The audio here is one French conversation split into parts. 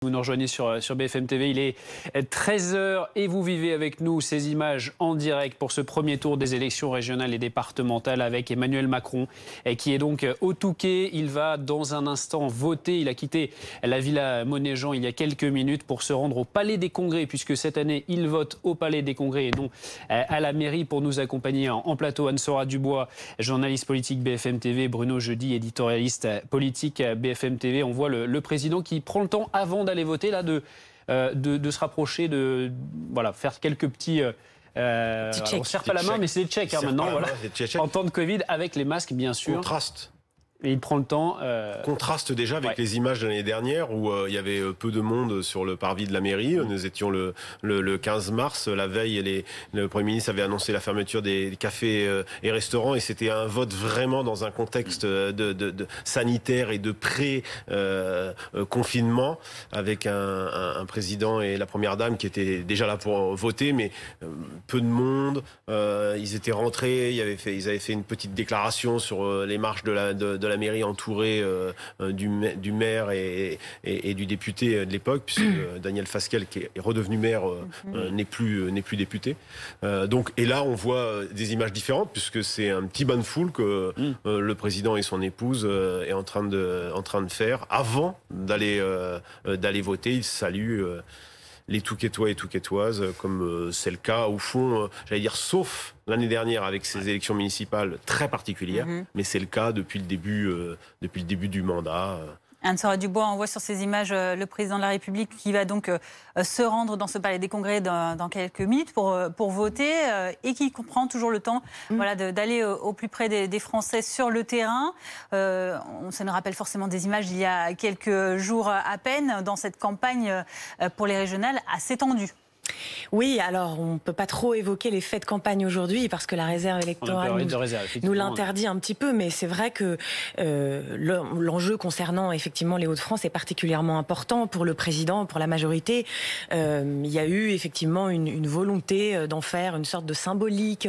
Vous nous rejoignez sur BFM TV, il est 13h et vous vivez avec nous ces images en direct pour ce premier tour des élections régionales et départementales avec Emmanuel Macron qui est donc au Touquet. Il va dans un instant voter. Il a quitté la Villa Monnéjean il y a quelques minutes pour se rendre au Palais des Congrès puisque cette année il vote au Palais des Congrès et non à la mairie. Pour nous accompagner en plateau, Anne-Sora Dubois, journaliste politique BFM TV, Bruno Jeudi, éditorialiste politique BFM TV. On voit le président qui prend le temps avant d'aller voter, là, de se rapprocher, de voilà, faire quelques petits... on ne serre pas la main, mais c'est des checks maintenant. Voilà. En temps de Covid, avec les masques, bien sûr. Contraste. Et il prend le temps. Contraste déjà avec les images de l'année dernière où il y avait peu de monde sur le parvis de la mairie. Nous étions le 15 mars. La veille, le Premier ministre avait annoncé la fermeture des cafés et restaurants. Et c'était un vote vraiment dans un contexte de sanitaire et de pré-confinement avec un président et la première dame qui étaient déjà là pour voter. Mais peu de monde. Ils étaient rentrés. Ils avaient fait une petite déclaration sur les marches de la mairie entourée du maire et du député de l'époque, puisque Daniel Fasquelle, qui est redevenu maire, n'est plus député. Et là, on voit des images différentes, puisque c'est un petit bain de foule que le président et son épouse est en train de faire avant d'aller voter. Il salue les Touquetois et Touquetoises, comme c'est le cas, au fond, j'allais dire, sauf l'année dernière avec ces élections municipales très particulières, mais c'est le cas depuis le début du mandat. Anne-Sora Dubois, on voit sur ces images le président de la République qui va donc se rendre dans ce palais des congrès dans quelques minutes pour voter et qui prend toujours le temps d'aller au plus près des Français sur le terrain. Ça nous rappelle forcément des images d'il y a quelques jours à peine dans cette campagne pour les régionales assez tendue. Oui, alors on ne peut pas trop évoquer les faits de campagne aujourd'hui parce que la réserve électorale nous l'interdit un petit peu, mais c'est vrai que l'enjeu concernant effectivement les Hauts-de-France est particulièrement important pour le président, pour la majorité. Il y a eu effectivement une volonté d'en faire une sorte de symbolique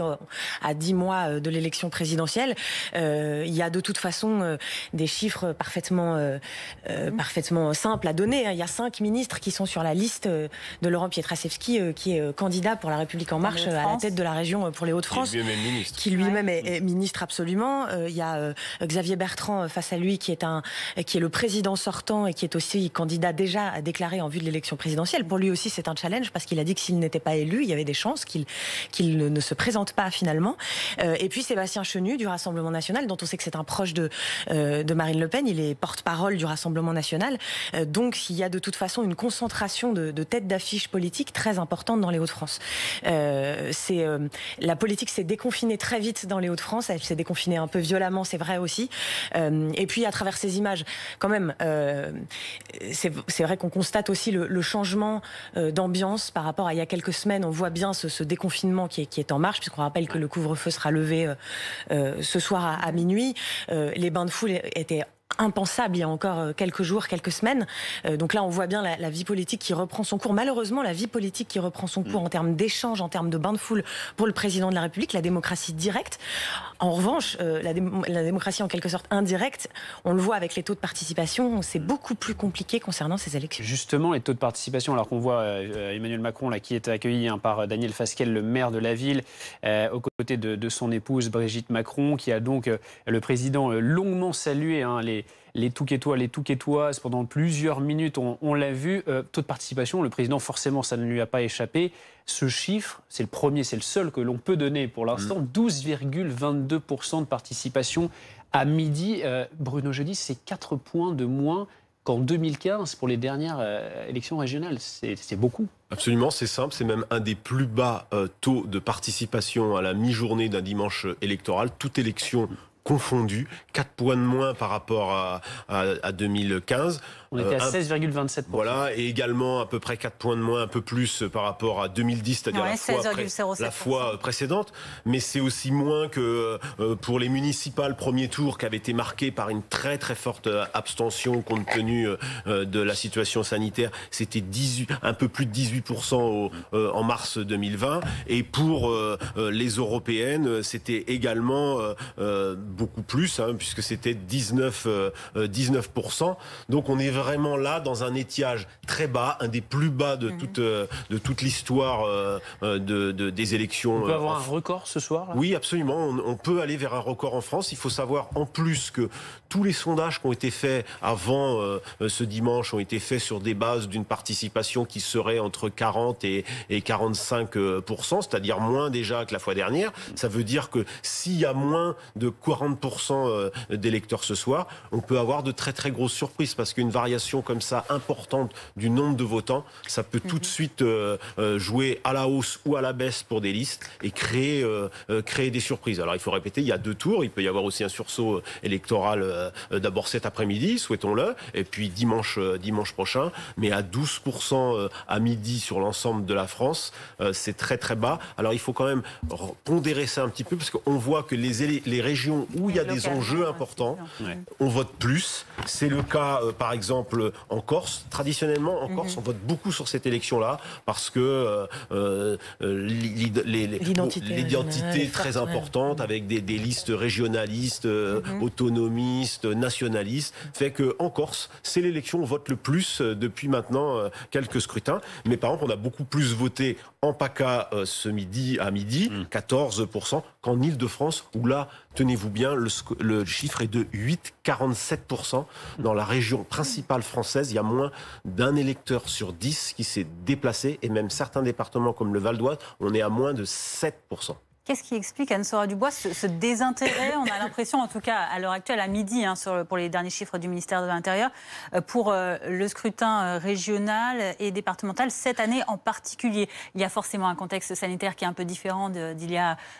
à 10 mois de l'élection présidentielle. Il y a de toute façon des chiffres parfaitement simples à donner. Il y a 5 ministres qui sont sur la liste de Laurent Pietraszewski, qui est candidat pour La République En Marche à la tête de la région pour les Hauts-de-France. Qui lui-même est ministre, absolument. Il y a Xavier Bertrand face à lui qui est le président sortant et qui est aussi candidat déjà déclaré en vue de l'élection présidentielle. Pour lui aussi, c'est un challenge parce qu'il a dit que s'il n'était pas élu, il y avait des chances qu'il ne se présente pas finalement. Et puis Sébastien Chenu du Rassemblement National, dont on sait que c'est un proche de Marine Le Pen. Il est porte-parole du Rassemblement National. Donc il y a de toute façon une concentration de têtes d'affiche politiques très importante dans les Hauts-de-France. La politique s'est déconfinée très vite dans les Hauts-de-France. Elle s'est déconfinée un peu violemment, c'est vrai aussi. Et puis à travers ces images, quand même, c'est vrai qu'on constate aussi le changement d'ambiance par rapport à il y a quelques semaines. On voit bien ce déconfinement qui est en marche, puisqu'on rappelle que le couvre-feu sera levé ce soir à minuit. Les bains de foule étaient impensable il y a encore quelques jours, quelques semaines. Donc là, on voit bien la vie politique qui reprend son cours. Malheureusement, la vie politique qui reprend son cours en termes d'échanges, en termes de bain de foule pour le président de la République, la démocratie directe. En revanche, la démocratie en quelque sorte indirecte, on le voit avec les taux de participation, c'est beaucoup plus compliqué concernant ces élections. Justement, les taux de participation, alors qu'on voit Emmanuel Macron là, qui est accueilli par Daniel Fasquelle, le maire de la ville, aux côtés de son épouse Brigitte Macron, qui a donc le président longuement salué les Touquetois, les Touquetoises pendant plusieurs minutes, on l'a vu. Taux de participation, le président, forcément, ça ne lui a pas échappé. Ce chiffre, c'est le premier, c'est le seul que l'on peut donner pour l'instant, 12,22% de participation à midi. Bruno Jeudi, c'est 4 points de moins qu'en 2015 pour les dernières élections régionales. C'est beaucoup. Absolument, c'est simple, c'est même un des plus bas taux de participation à la mi-journée d'un dimanche électoral, toute élection confondue, 4 points de moins par rapport à 2015. On était à 16,27%. Voilà, et également à peu près 4 points de moins, un peu plus par rapport à 2010, c'est-à-dire la fois précédente. Mais c'est aussi moins que pour les municipales premier tour qui avaient été marquées par une très très forte abstention compte tenu de la situation sanitaire. C'était un peu plus de 18% en mars 2020. Et pour les européennes, c'était également beaucoup plus, puisque c'était 19%. Donc on est vraiment là dans un étiage très bas, un des plus bas de toute l'histoire des élections. On peut avoir un record ce soir là ? Oui, absolument. On peut aller vers un record en France. Il faut savoir en plus que tous les sondages qui ont été faits avant ce dimanche ont été faits sur des bases d'une participation qui serait entre 40 et 45%, c'est-à-dire moins déjà que la fois dernière. Ça veut dire que s'il y a moins de 40% d'électeurs ce soir, on peut avoir de très très grosses surprises, parce qu'une variation comme ça importante du nombre de votants, ça peut tout de suite jouer à la hausse ou à la baisse pour des listes et créer des surprises. Alors il faut répéter, il y a 2 tours, il peut y avoir aussi un sursaut électoral d'abord cet après-midi, souhaitons-le, et puis dimanche prochain, mais à 12% à midi sur l'ensemble de la France, c'est très très bas. Alors il faut quand même pondérer ça un petit peu, parce qu'on voit que les régions où il y a des enjeux importants, on vote plus. C'est le cas par exemple en Corse. Traditionnellement en Corse, on vote beaucoup sur cette élection-là, parce que l'identité est très importante, avec des listes régionalistes, autonomistes, nationalistes, fait qu'en Corse, c'est l'élection où on vote le plus depuis maintenant quelques scrutins. Mais par exemple, on a beaucoup plus voté en PACA ce midi à midi, 14%, qu'en Île-de-France, où là, tenez-vous bien, le chiffre est de 8,47%. Dans la région principale française, il y a moins d'un électeur sur 10 qui s'est déplacé, et même certains départements comme le Val d'Oise, on est à moins de 7%. Qu'est-ce qui explique, Anne-Sora Dubois, ce désintérêt? On a l'impression, en tout cas à l'heure actuelle, à midi, pour les derniers chiffres du ministère de l'Intérieur, pour le scrutin régional et départemental, cette année en particulier. Il y a forcément un contexte sanitaire qui est un peu différent de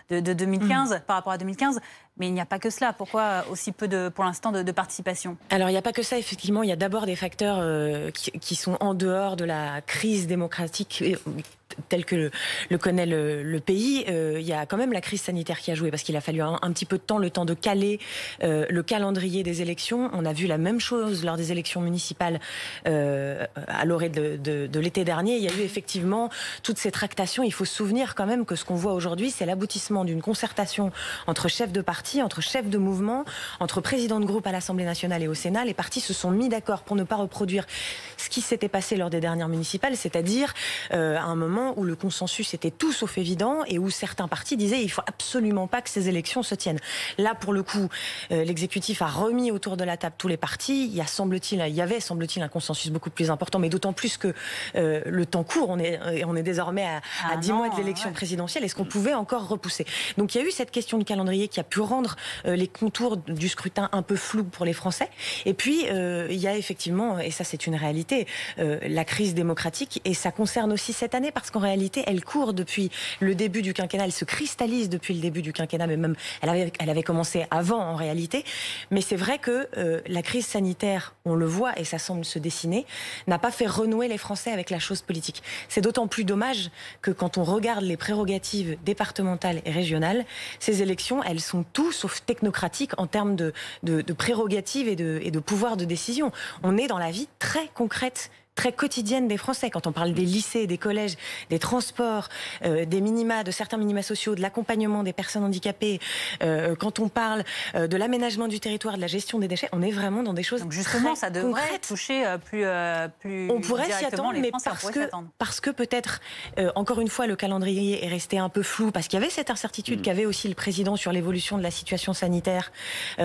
2015, par rapport à 2015. Mais il n'y a pas que cela. Pourquoi aussi peu, pour l'instant, de participation? Alors, il n'y a pas que ça, effectivement. Il y a d'abord des facteurs qui sont en dehors de la crise démocratique tel que le connaît le pays. Il y a quand même la crise sanitaire qui a joué, parce qu'il a fallu un petit peu de temps, le temps de caler le calendrier des élections. On a vu la même chose lors des élections municipales à l'orée de l'été dernier. Il y a eu effectivement toutes ces tractations. Il faut se souvenir quand même que ce qu'on voit aujourd'hui, c'est l'aboutissement d'une concertation entre chefs de parti, entre chefs de mouvement, entre présidents de groupe à l'Assemblée nationale et au Sénat. Les partis se sont mis d'accord pour ne pas reproduire ce qui s'était passé lors des dernières municipales, c'est-à-dire à un moment où le consensus était tout sauf évident et où certains partis disaient il faut absolument pas que ces élections se tiennent. Là, pour le coup, l'exécutif a remis autour de la table tous les partis. Il y avait, semble-t-il, un consensus beaucoup plus important, mais d'autant plus que le temps court. On est désormais à 10 mois de l'élection présidentielle. Est-ce qu'on pouvait encore repousser? Donc il y a eu cette question de calendrier qui a pu rendre les contours du scrutin un peu flous pour les Français. Et puis, il y a effectivement, et ça c'est une réalité, la crise démocratique, et ça concerne aussi cette année, parce qu'en réalité, elle court depuis le début du quinquennat, elle se cristallise depuis le début du quinquennat, mais même elle avait commencé avant en réalité. Mais c'est vrai que la crise sanitaire, on le voit et ça semble se dessiner, n'a pas fait renouer les Français avec la chose politique. C'est d'autant plus dommage que quand on regarde les prérogatives départementales et régionales, ces élections, elles sont tout sauf technocratiques en termes de prérogatives et de pouvoir de décision. On est dans la vie très concrète, très quotidienne des Français. Quand on parle des lycées, des collèges, des transports, des minima, de certains minima sociaux, de l'accompagnement des personnes handicapées, quand on parle de l'aménagement du territoire, de la gestion des déchets, on est vraiment dans des choses donc justement, ça devrait concrètes. Toucher plus on pourrait s'y attendre, mais parce que peut-être, encore une fois, le calendrier est resté un peu flou, parce qu'il y avait cette incertitude qu'avait aussi le président sur l'évolution de la situation sanitaire,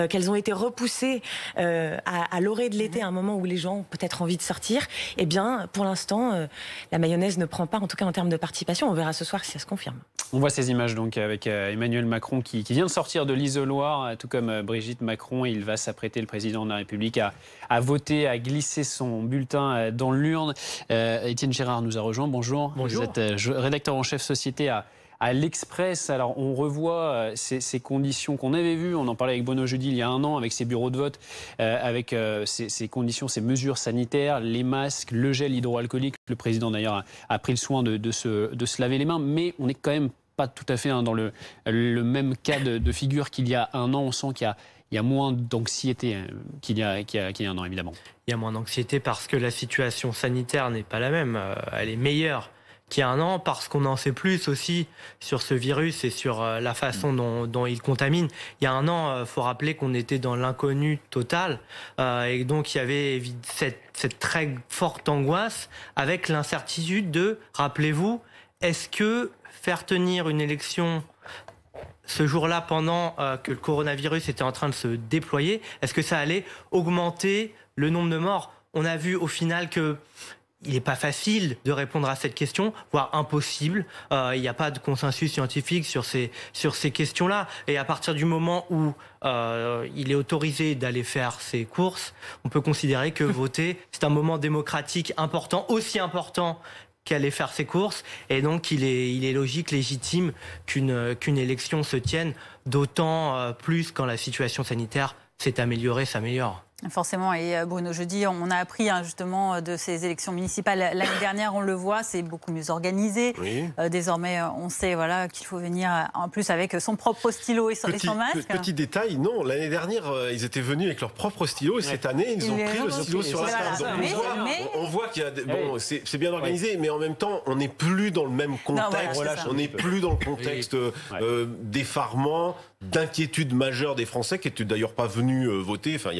qu'elles ont été repoussées à l'orée de l'été, à un moment où les gens ont peut-être envie de sortir. Eh bien, pour l'instant, la mayonnaise ne prend pas, en tout cas en termes de participation. On verra ce soir si ça se confirme. On voit ces images donc avec Emmanuel Macron qui vient de sortir de l'isoloir, tout comme Brigitte Macron. Il va s'apprêter, le président de la République, à voter, à glisser son bulletin dans l'urne. Étienne Gérard nous a rejoint. Bonjour. Bonjour. Vous êtes rédacteur en chef société à l'Express. Alors, on revoit ces conditions qu'on avait vues. On en parlait avec Bruno Jeudi il y a un an, avec ces bureaux de vote, avec ces conditions, ces mesures sanitaires, les masques, le gel hydroalcoolique. Le président, d'ailleurs, a pris le soin de se laver les mains. Mais on n'est quand même pas tout à fait dans le même cas de figure qu'il y a un an. On sent qu'il y a moins d'anxiété qu'il y a un an, évidemment. Il y a moins d'anxiété parce que la situation sanitaire n'est pas la même. Elle est meilleure qu'il y a un an, parce qu'on en sait plus aussi sur ce virus et sur la façon dont il contamine. Il y a un an, il faut rappeler qu'on était dans l'inconnu total, et donc il y avait cette très forte angoisse avec l'incertitude de, rappelez-vous, est-ce que faire tenir une élection ce jour-là, pendant que le coronavirus était en train de se déployer, est-ce que ça allait augmenter le nombre de morts? On a vu au final que il n'est pas facile de répondre à cette question, voire impossible. Il n'y a pas de consensus scientifique sur ces questions-là. Et à partir du moment où il est autorisé d'aller faire ses courses, on peut considérer que voter, c'est un moment démocratique important, aussi important qu'aller faire ses courses. Et donc, il est logique, légitime qu'une élection se tienne, d'autant plus quand la situation sanitaire s'est améliorée, s'améliore. Forcément, et Bruno, jeudi, on a appris justement de ces élections municipales. L'année dernière, on le voit, c'est beaucoup mieux organisé. Oui. Désormais, on sait qu'il faut venir en plus avec son propre stylo et son masque. Petit détail, non, l'année dernière, ils étaient venus avec leur propre stylo et cette année, ils ont pris le stylo sur la table. On voit qu'il y a... Bon, c'est bien organisé, mais en même temps, on n'est plus dans le même contexte. On n'est plus dans le contexte d'effarement, d'inquiétude majeure des Français qui n'étaient d'ailleurs pas venus voter. Enfin, il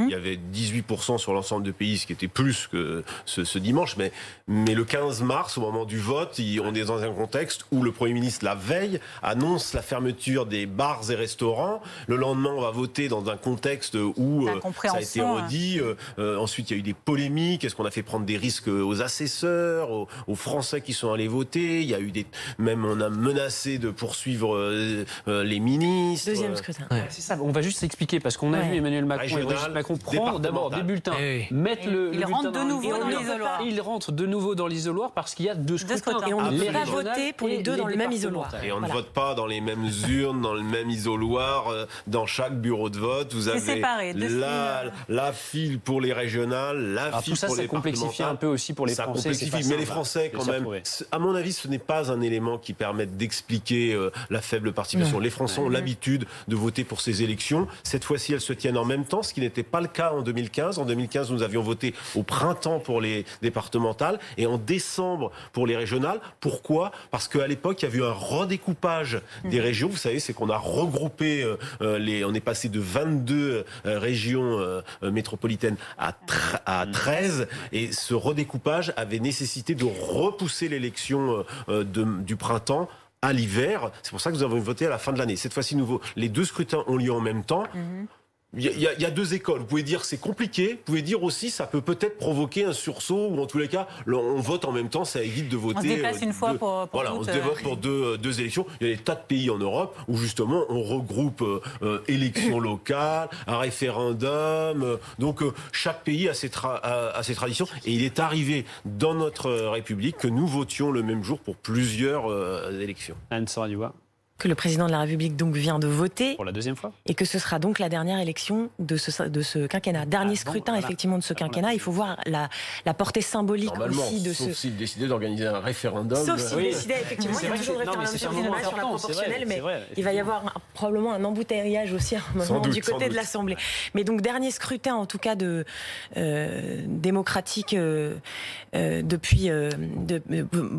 y avait 18% sur l'ensemble du pays, ce qui était plus que ce dimanche. Mais le 15 mars, au moment du vote, on est dans un contexte où le Premier ministre, la veille, annonce la fermeture des bars et restaurants. Le lendemain, on va voter dans un contexte où ça a été redit. Ensuite, il y a eu des polémiques. Est-ce qu'on a fait prendre des risques aux assesseurs, aux Français qui sont allés voter? Il y a eu même on a menacé de poursuivre les ministres. Deuxième scrutin. C'est ça. On va juste s'expliquer parce qu'on a vu Emmanuel Macron et Brigitte Macron prendre d'abord des bulletins, mettre le bulletin de nouveau dans l'isoloir. Il rentre de nouveau dans l'isoloir parce qu'il y a deux scrutins. Et on ne peut pas voter pour les deux dans le même isoloir. Et on ne vote pas dans les mêmes urnes, dans le même isoloir. Dans chaque bureau de vote, vous avez la file pour les régionales, la file pour les départementales. Ça complexifie un peu aussi pour les Français. Mais les Français, quand même, à mon avis, ce n'est pas un élément qui permette d'expliquer la faible participation. Les Français ont l'habitude de voter pour ces élections. Cette fois-ci, elles se tiennent en même temps, ce qui n'était pas le cas en 2015. En 2015, nous avions voté au printemps pour les départementales et en décembre pour les régionales. Pourquoi? Parce qu'à l'époque, il y a eu un redécoupage des régions. Vous savez, c'est qu'on a regroupé on est passé de 22 régions métropolitaines à 13 et ce redécoupage avait nécessité de repousser l'élection du printemps à l'hiver. C'est pour ça que nous avons voté à la fin de l'année. Cette fois-ci, les deux scrutins ont lieu en même temps. Il y a deux écoles. Vous pouvez dire c'est compliqué. Vous pouvez dire aussi ça peut peut-être provoquer un sursaut ou en tous les cas on vote en même temps, ça évite de voter. On se déplace une fois pour on se dévote pour deux élections. Il y a des tas de pays en Europe où justement on regroupe élections locales, un référendum. Donc chaque pays a ses traditions et il est arrivé dans notre République que nous votions le même jour pour plusieurs élections. Anne-Sora Dubois. Que le président de la République donc vient de voter. Pour la deuxième fois. Et que ce sera donc la dernière élection de ce quinquennat. Dernier scrutin effectivement de ce quinquennat. Il faut voir la portée symbolique aussi de sauf s'il décidait d'organiser un référendum. Sauf s'il décidait effectivement. Il y a toujours le référendum sur la proportionnelle, mais il va y avoir probablement un embouteillage aussi du côté de l'Assemblée. Mais donc dernier scrutin en tout cas démocratique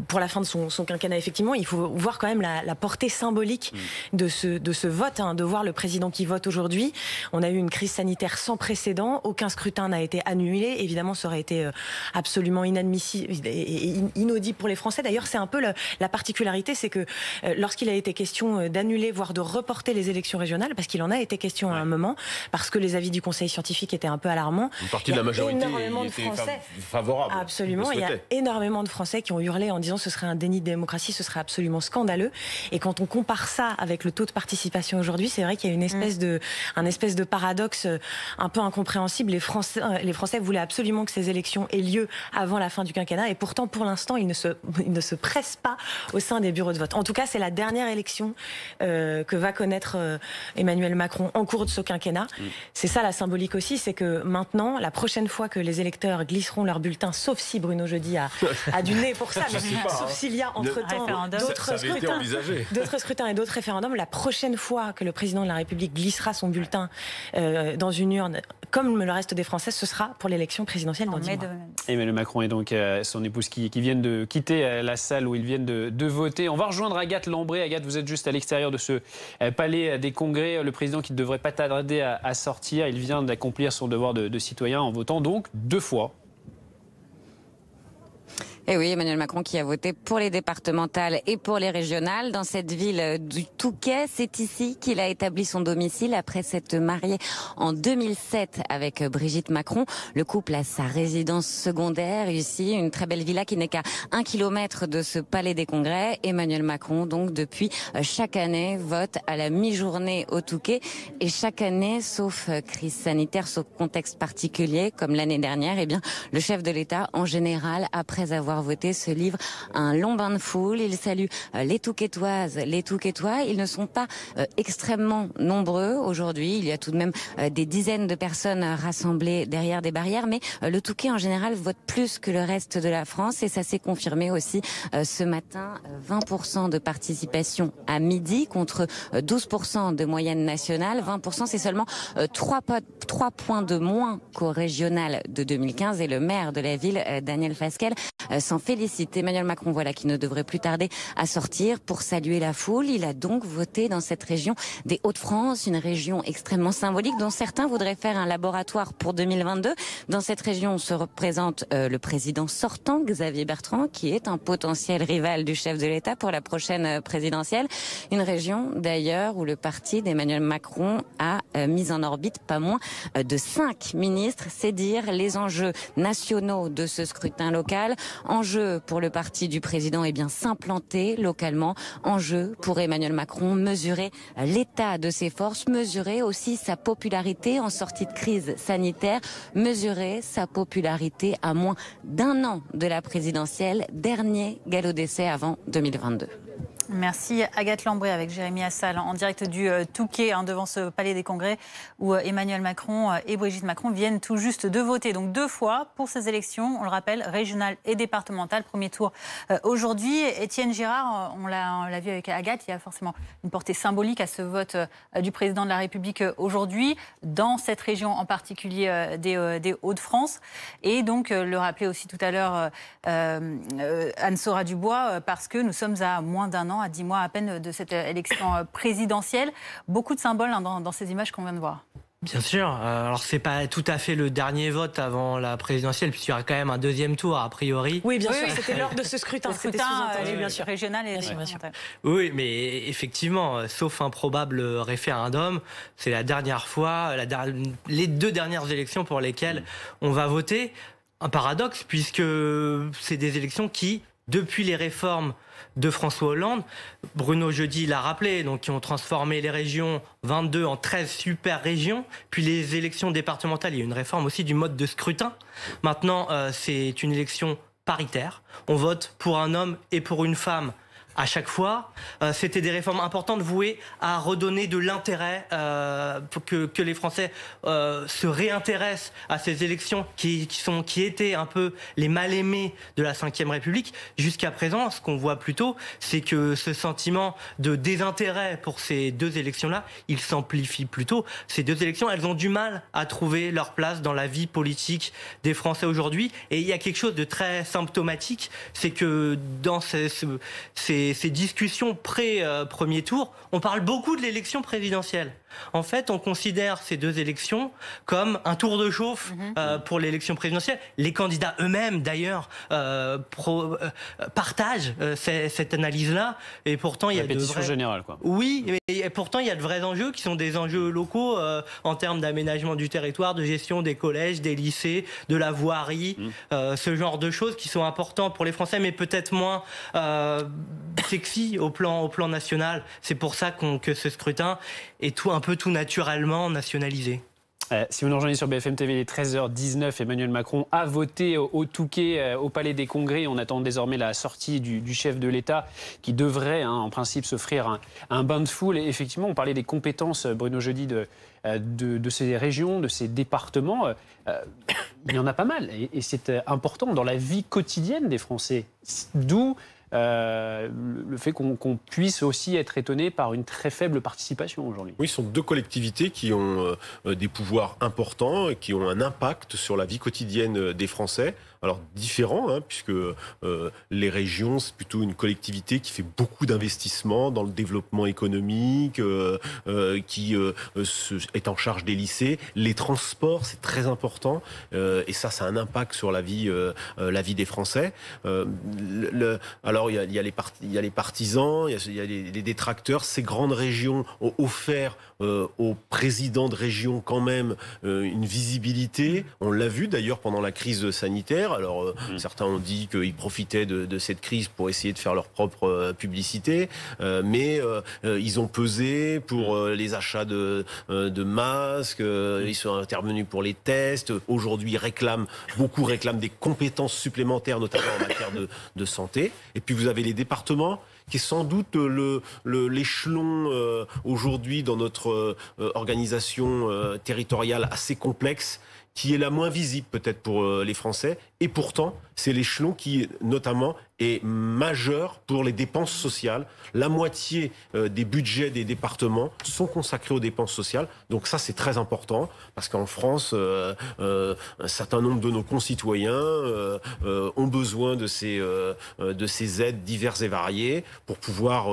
pour la fin de son quinquennat effectivement. Il faut voir quand même la portée symbolique de ce vote, de voir le président qui vote aujourd'hui. On a eu une crise sanitaire sans précédent, aucun scrutin n'a été annulé, évidemment ça aurait été absolument inadmissible et inaudible pour les Français. D'ailleurs c'est un peu la particularité, c'est que lorsqu'il a été question d'annuler, voire de reporter les élections régionales, parce qu'il en a été question à un moment, parce que les avis du Conseil scientifique étaient un peu alarmants. Une partie de la majorité était favorable. Absolument, il y a énormément de Français qui ont hurlé en disant ce serait un déni de démocratie, ce serait absolument scandaleux. Et quand on compare ça avec le taux de participation aujourd'hui, c'est vrai qu'il y a un espèce de paradoxe un peu incompréhensible. Les Français voulaient absolument que ces élections aient lieu avant la fin du quinquennat et pourtant, pour l'instant, ils ne se pressent pas au sein des bureaux de vote. En tout cas, c'est la dernière élection que va connaître Emmanuel Macron en cours de ce quinquennat. C'est ça la symbolique aussi, c'est que maintenant, la prochaine fois que les électeurs glisseront leur bulletin, sauf si Bruno jeudi a du nez pour ça, mais sauf s'il y a entre-temps d'autres scrutins scrutin et d'autres référendums, la prochaine fois que le président de la République glissera son bulletin dans une urne, comme le reste des Français, ce sera pour l'élection présidentielle dans 10 mois. Emmanuel Macron et donc son épouse qui viennent de quitter la salle où ils viennent de voter. On va rejoindre Agathe Lambré. Agathe, vous êtes juste à l'extérieur de ce palais des congrès. Le président qui ne devrait pas tarder à sortir, il vient d'accomplir son devoir de citoyen en votant donc 2 fois. Et oui, Emmanuel Macron qui a voté pour les départementales et pour les régionales. Dans cette ville du Touquet, c'est ici qu'il a établi son domicile après s'être marié en 2007 avec Brigitte Macron. Le couple a sa résidence secondaire ici, une très belle villa qui n'est qu'à 1 kilomètre de ce palais des congrès. Emmanuel Macron, donc, depuis chaque année, vote à la mi-journée au Touquet. Et chaque année, sauf crise sanitaire, sauf contexte particulier, comme l'année dernière, eh bien, le chef de l'État, en général, après avoir voté, se livre un long bain de foule. Il salue les Touquetoises, les Touquetois. Ils ne sont pas extrêmement nombreux aujourd'hui. Il y a tout de même des dizaines de personnes rassemblées derrière des barrières, mais le Touquet en général vote plus que le reste de la France et ça s'est confirmé aussi ce matin. 20% de participation à midi contre 12% de moyenne nationale. 20%, c'est seulement 3 points de moins qu'au régional de 2015 et le maire de la ville, Daniel Fasquelle, s'en félicite. Emmanuel Macron, voilà, qui ne devrait plus tarder à sortir pour saluer la foule. Il a donc voté dans cette région des Hauts-de-France, une région extrêmement symbolique dont certains voudraient faire un laboratoire pour 2022. Dans cette région se représente le président sortant, Xavier Bertrand, qui est un potentiel rival du chef de l'État pour la prochaine présidentielle. Une région, d'ailleurs, où le parti d'Emmanuel Macron a mis en orbite pas moins de 5 ministres. C'est dire les enjeux nationaux de ce scrutin local. Enjeu pour le parti du président, eh bien, s'implanter localement. Enjeu pour Emmanuel Macron, mesurer l'état de ses forces, mesurer aussi sa popularité en sortie de crise sanitaire, mesurer sa popularité à moins d'1 an de la présidentielle, dernier galop d'essai avant 2022. Merci Agathe Lambré avec Jérémy Assal en direct du Touquet devant ce palais des congrès où Emmanuel Macron et Brigitte Macron viennent tout juste de voter. Donc 2 fois pour ces élections, on le rappelle, régionales et départementales. Premier tour aujourd'hui. Étienne Girard, on l'a vu avec Agathe, il y a forcément une portée symbolique à ce vote du président de la République aujourd'hui dans cette région en particulier des Hauts-de-France. Et donc le rappelait aussi tout à l'heure Anne-Sora Dubois parce que nous sommes à moins d'1 an, à 10 mois à peine de cette élection présidentielle. Beaucoup de symboles dans ces images qu'on vient de voir. Bien sûr. Alors, c'est pas tout à fait le dernier vote avant la présidentielle, puisqu'il y aura quand même un 2e tour, a priori. Oui, bien sûr. C'était lors de ce scrutin. Le scrutin, bien sûr, régional et départemental. Oui, mais effectivement, sauf un probable référendum, c'est la dernière fois, les 2 dernières élections pour lesquelles on va voter. Un paradoxe, puisque c'est des élections qui, depuis les réformes de François Hollande, Bruno Jeudi l'a rappelé, donc qui ont transformé les régions 22 en 13 super régions, puis les élections départementales, il y a une réforme aussi du mode de scrutin. Maintenant, c'est une élection paritaire. On vote pour un homme et pour une femme à chaque fois. C'était des réformes importantes vouées à redonner de l'intérêt pour que les Français se réintéressent à ces élections qui étaient un peu les mal-aimés de la Ve République. Jusqu'à présent, ce qu'on voit plutôt, c'est que ce sentiment de désintérêt pour ces 2 élections-là, il s'amplifie plutôt. Ces 2 élections, elles ont du mal à trouver leur place dans la vie politique des Français aujourd'hui. Et il y a quelque chose de très symptomatique, c'est que dans ces discussions pré-premier tour, on parle beaucoup de l'élection présidentielle. En fait, on considère ces 2 élections comme un tour de chauffe pour l'élection présidentielle. Les candidats eux-mêmes, d'ailleurs, partagent cette analyse-là. Et pourtant, il y a de vrais... générale, quoi. Oui, et pourtant, il y a de vrais enjeux qui sont des enjeux locaux en termes d'aménagement du territoire, de gestion des collèges, des lycées, de la voirie, ce genre de choses qui sont importants pour les Français, mais peut-être moins sexy au plan national. C'est pour ça que ce scrutin est un peu tout naturellement nationalisé. Si vous nous rejoignez sur BFM TV, il est 13h19. Emmanuel Macron a voté au Touquet, au Palais des Congrès. On attend désormais la sortie du chef de l'État qui devrait, en principe, s'offrir un bain de foule. Et effectivement, on parlait des compétences, Bruno Jeudi, de ces régions, de ces départements. Il y en a pas mal. Et c'est important dans la vie quotidienne des Français. D'où le fait qu'on puisse aussi être étonné par une très faible participation aujourd'hui. Oui, ce sont deux collectivités qui ont des pouvoirs importants et qui ont un impact sur la vie quotidienne des Français. Alors différent, puisque les régions, c'est plutôt une collectivité qui fait beaucoup d'investissements dans le développement économique, qui est en charge des lycées. Les transports, c'est très important, et ça a un impact sur la vie des Français. Alors il y a les partisans, il y a les détracteurs. Ces grandes régions ont offert aux présidents de région quand même une visibilité. On l'a vu d'ailleurs pendant la crise sanitaire. Alors certains ont dit qu'ils profitaient de cette crise pour essayer de faire leur propre publicité, mais ils ont pesé pour les achats de masques, ils sont intervenus pour les tests. Aujourd'hui, beaucoup réclament des compétences supplémentaires, notamment en matière de santé. Et puis vous avez les départements, qui est sans doute l'échelon aujourd'hui dans notre organisation territoriale assez complexe, qui est la moins visible peut-être pour les Français. Et pourtant, c'est l'échelon qui, notamment, est majeur pour les dépenses sociales. La moitié des budgets des départements sont consacrés aux dépenses sociales. Donc ça, c'est très important, parce qu'en France, un certain nombre de nos concitoyens ont besoin de ces aides diverses et variées pour pouvoir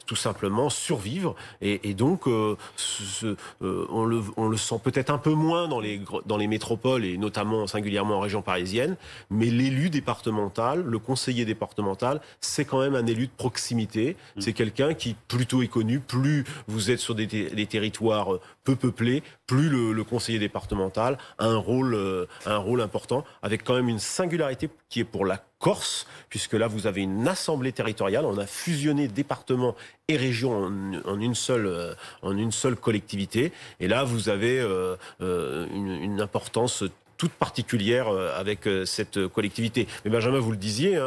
tout simplement survivre. Et donc, on le sent peut-être un peu moins dans les métropoles, et notamment singulièrement en région parisienne, mais l'élu départemental, le conseiller départemental, c'est quand même un élu de proximité. C'est quelqu'un qui plutôt est connu. Plus vous êtes sur des territoires peu peuplés, plus le conseiller départemental a un rôle important, avec quand même une singularité qui est pour la Corse, puisque là vous avez une assemblée territoriale. On a fusionné département et région en une seule collectivité, et là vous avez une importance toute particulière avec cette collectivité. Mais Benjamin, vous le disiez,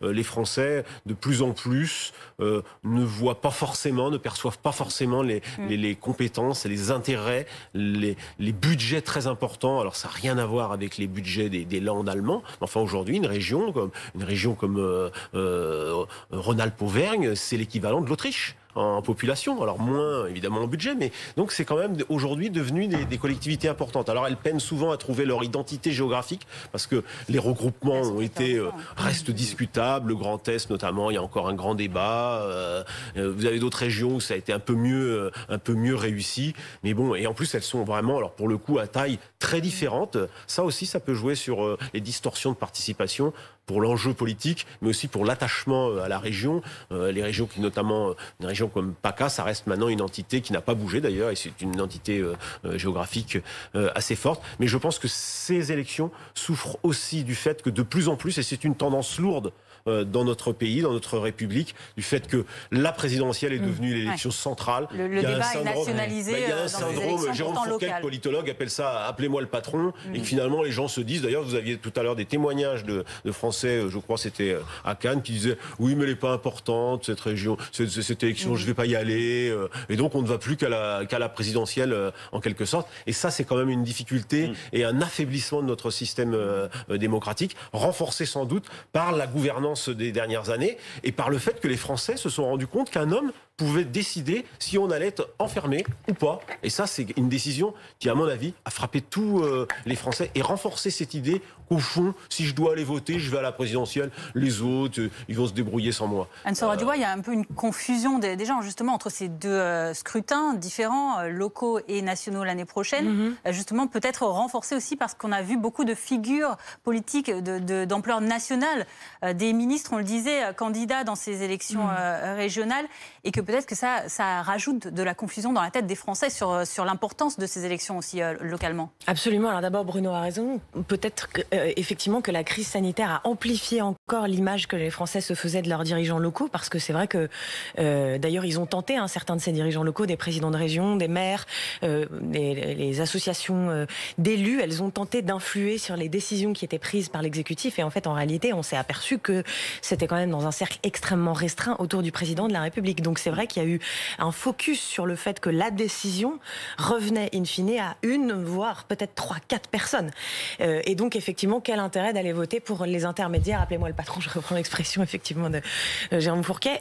les Français, de plus en plus, ne perçoivent pas forcément les compétences et les intérêts, les budgets très importants. Alors ça n'a rien à voir avec les budgets des Landes allemands. Enfin aujourd'hui, une région comme Rhône-Alpes-Auvergne, c'est l'équivalent de l'Autriche en population, alors moins évidemment en budget, mais donc c'est quand même aujourd'hui devenu des collectivités importantes. Alors elles peinent souvent à trouver leur identité géographique, parce que les regroupements restent discutables. Le Grand Est notamment, il y a encore un grand débat. Vous avez d'autres régions où ça a été un peu mieux réussi, mais bon, et en plus elles sont vraiment, alors pour le coup, à taille très différente. Ça aussi, ça peut jouer sur les distorsions de participation, pour l'enjeu politique, mais aussi pour l'attachement à la région. Les régions qui, notamment une région comme PACA, ça reste maintenant une entité qui n'a pas bougé d'ailleurs, et c'est une entité géographique assez forte. Mais je pense que ces élections souffrent aussi du fait que de plus en plus, et c'est une tendance lourde dans notre pays, dans notre République, du fait que la présidentielle est devenue l'élection centrale. Le débat est nationalisé. Il y a un syndrome, Jérôme Fourquet, politologue, appelle ça « appelez-moi le patron ». Et que finalement, les gens se disent, d'ailleurs, vous aviez tout à l'heure des témoignages de Français, je crois c'était à Cannes, qui disaient « oui, mais elle n'est pas importante, cette région, cette élection, je ne vais pas y aller ». Et donc, on ne va plus qu'à la présidentielle, en quelque sorte. Et ça, c'est quand même une difficulté et un affaiblissement de notre système démocratique, renforcé sans doute par la gouvernance des dernières années et par le fait que les Français se sont rendus compte qu'un homme pouvait décider si on allait être enfermé ou pas. Et ça, c'est une décision qui, à mon avis, a frappé tous les Français et renforcé cette idée qu'au fond, si je dois aller voter, je vais à la présidentielle, les autres, ils vont se débrouiller sans moi. Anne-Sora Dubois, il y a un peu une confusion déjà justement entre ces deux scrutins différents, locaux et nationaux l'année prochaine, justement peut-être renforcé aussi parce qu'on a vu beaucoup de figures politiques d'ampleur nationale, des ministres, on le disait, candidats dans ces élections régionales, et que peut-être que ça rajoute de la confusion dans la tête des Français sur l'importance de ces élections aussi localement. Absolument. Alors d'abord, Bruno a raison. Peut-être effectivement que la crise sanitaire a amplifié encore l'image que les Français se faisaient de leurs dirigeants locaux, parce que c'est vrai que d'ailleurs ils ont tenté, certains de ces dirigeants locaux, des présidents de région, des maires, les associations d'élus, elles ont tenté d'influer sur les décisions qui étaient prises par l'exécutif, et en fait en réalité on s'est aperçu que c'était quand même dans un cercle extrêmement restreint autour du président de la République. Donc c'est vrai qu'il y a eu un focus sur le fait que la décision revenait in fine à une, voire peut-être 3-4 personnes. Et donc, effectivement, quel intérêt d'aller voter pour les intermédiaires? Appelez-moi le patron, je reprends l'expression, effectivement, de Jérôme Fourquet.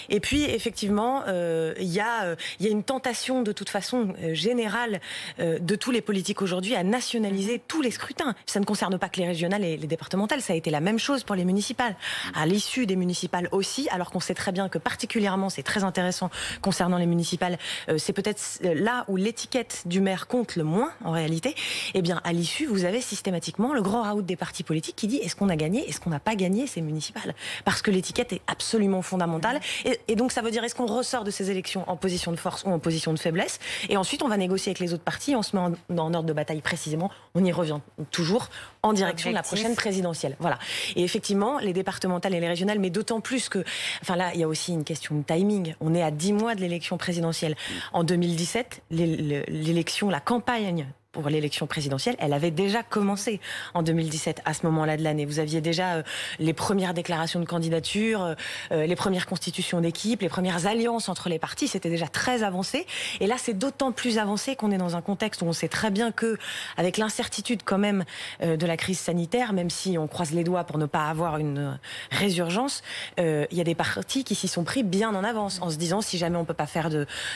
Et puis, effectivement, il y a une tentation, de toute façon, générale de tous les politiques aujourd'hui à nationaliser tous les scrutins. Ça ne concerne pas que les régionales et les départementales, ça a été la même chose pour les municipales. À l'issue des municipales aussi, alors qu'on sait très bien que particulièrement, c'est très intéressant concernant les municipales, c'est peut-être là où l'étiquette du maire compte le moins, en réalité. Eh bien, à l'issue, vous avez systématiquement le grand raout des partis politiques qui dit est-ce qu'on a gagné, est-ce qu'on n'a pas gagné ces municipales? Parce que l'étiquette est absolument fondamentale. Et donc, ça veut dire est-ce qu'on ressort de ces élections en position de force ou en position de faiblesse? Et ensuite, on va négocier avec les autres partis. On se met en ordre de bataille précisément. On y revient toujours en direction de la prochaine présidentielle. Voilà. Et effectivement, les départementales et les régionales, mais d'autant plus que, enfin là, il y a aussi une question de timing. On est à 10 mois de l'élection présidentielle. En 2017, l'élection, la campagne pour l'élection présidentielle, elle avait déjà commencé en 2017, à ce moment-là de l'année. Vous aviez déjà les premières déclarations de candidature, les premières constitutions d'équipes, les premières alliances entre les partis, c'était déjà très avancé. Et là, c'est d'autant plus avancé qu'on est dans un contexte où on sait très bien que, avec l'incertitude quand même de la crise sanitaire, même si on croise les doigts pour ne pas avoir une résurgence, il y a des partis qui s'y sont pris bien en avance, en se disant si jamais on peut pas faire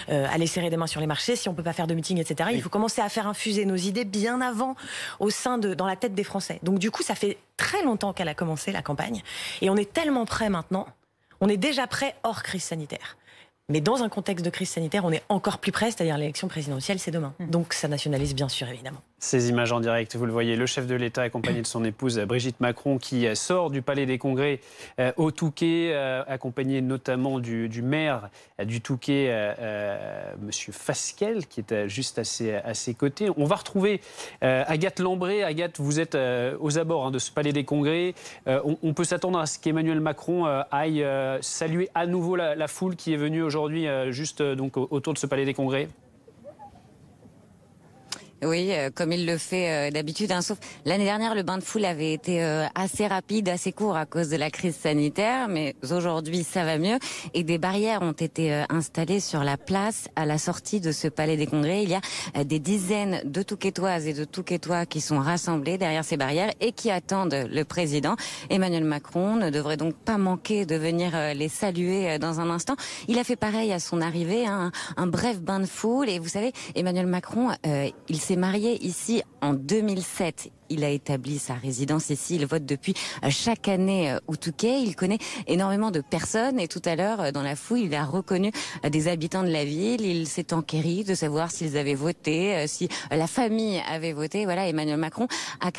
aller serrer des mains sur les marchés, si on peut pas faire de meeting, etc., il faut commencer à faire infuser nos idées bien avant dans la tête des Français. Donc du coup, ça fait très longtemps qu'elle a commencé la campagne et on est tellement prêt maintenant, on est déjà prêt hors crise sanitaire. Mais dans un contexte de crise sanitaire, on est encore plus près, c'est-à-dire l'élection présidentielle, c'est demain. Donc ça nationalise bien sûr, évidemment. Ces images en direct, vous le voyez, le chef de l'État accompagné de son épouse Brigitte Macron qui sort du Palais des Congrès au Touquet, accompagné notamment du maire du Touquet, Monsieur Fasquelle, qui est juste à ses côtés. On va retrouver Agathe Lambré. Agathe, vous êtes aux abords de ce Palais des Congrès. On peut s'attendre à ce qu'Emmanuel Macron aille saluer à nouveau la foule qui est venue aujourd'hui juste donc autour de ce Palais des Congrès. Oui, comme il le fait d'habitude, sauf l'année dernière, le bain de foule avait été assez rapide, assez court à cause de la crise sanitaire, mais aujourd'hui, ça va mieux. Et des barrières ont été installées sur la place à la sortie de ce Palais des Congrès. Il y a des dizaines de Touquetoises et de Touquetois qui sont rassemblés derrière ces barrières et qui attendent le président. Emmanuel Macron ne devrait donc pas manquer de venir les saluer dans un instant. Il a fait pareil à son arrivée, un bref bain de foule. Et vous savez, Emmanuel Macron, il s'est marié ici en 2007. Il a établi sa résidence ici. Il vote depuis chaque année au Touquet. Il connaît énormément de personnes. Et tout à l'heure, dans la foule, il a reconnu des habitants de la ville. Il s'est enquéri de savoir s'ils avaient voté, si la famille avait voté. Voilà, Emmanuel Macron a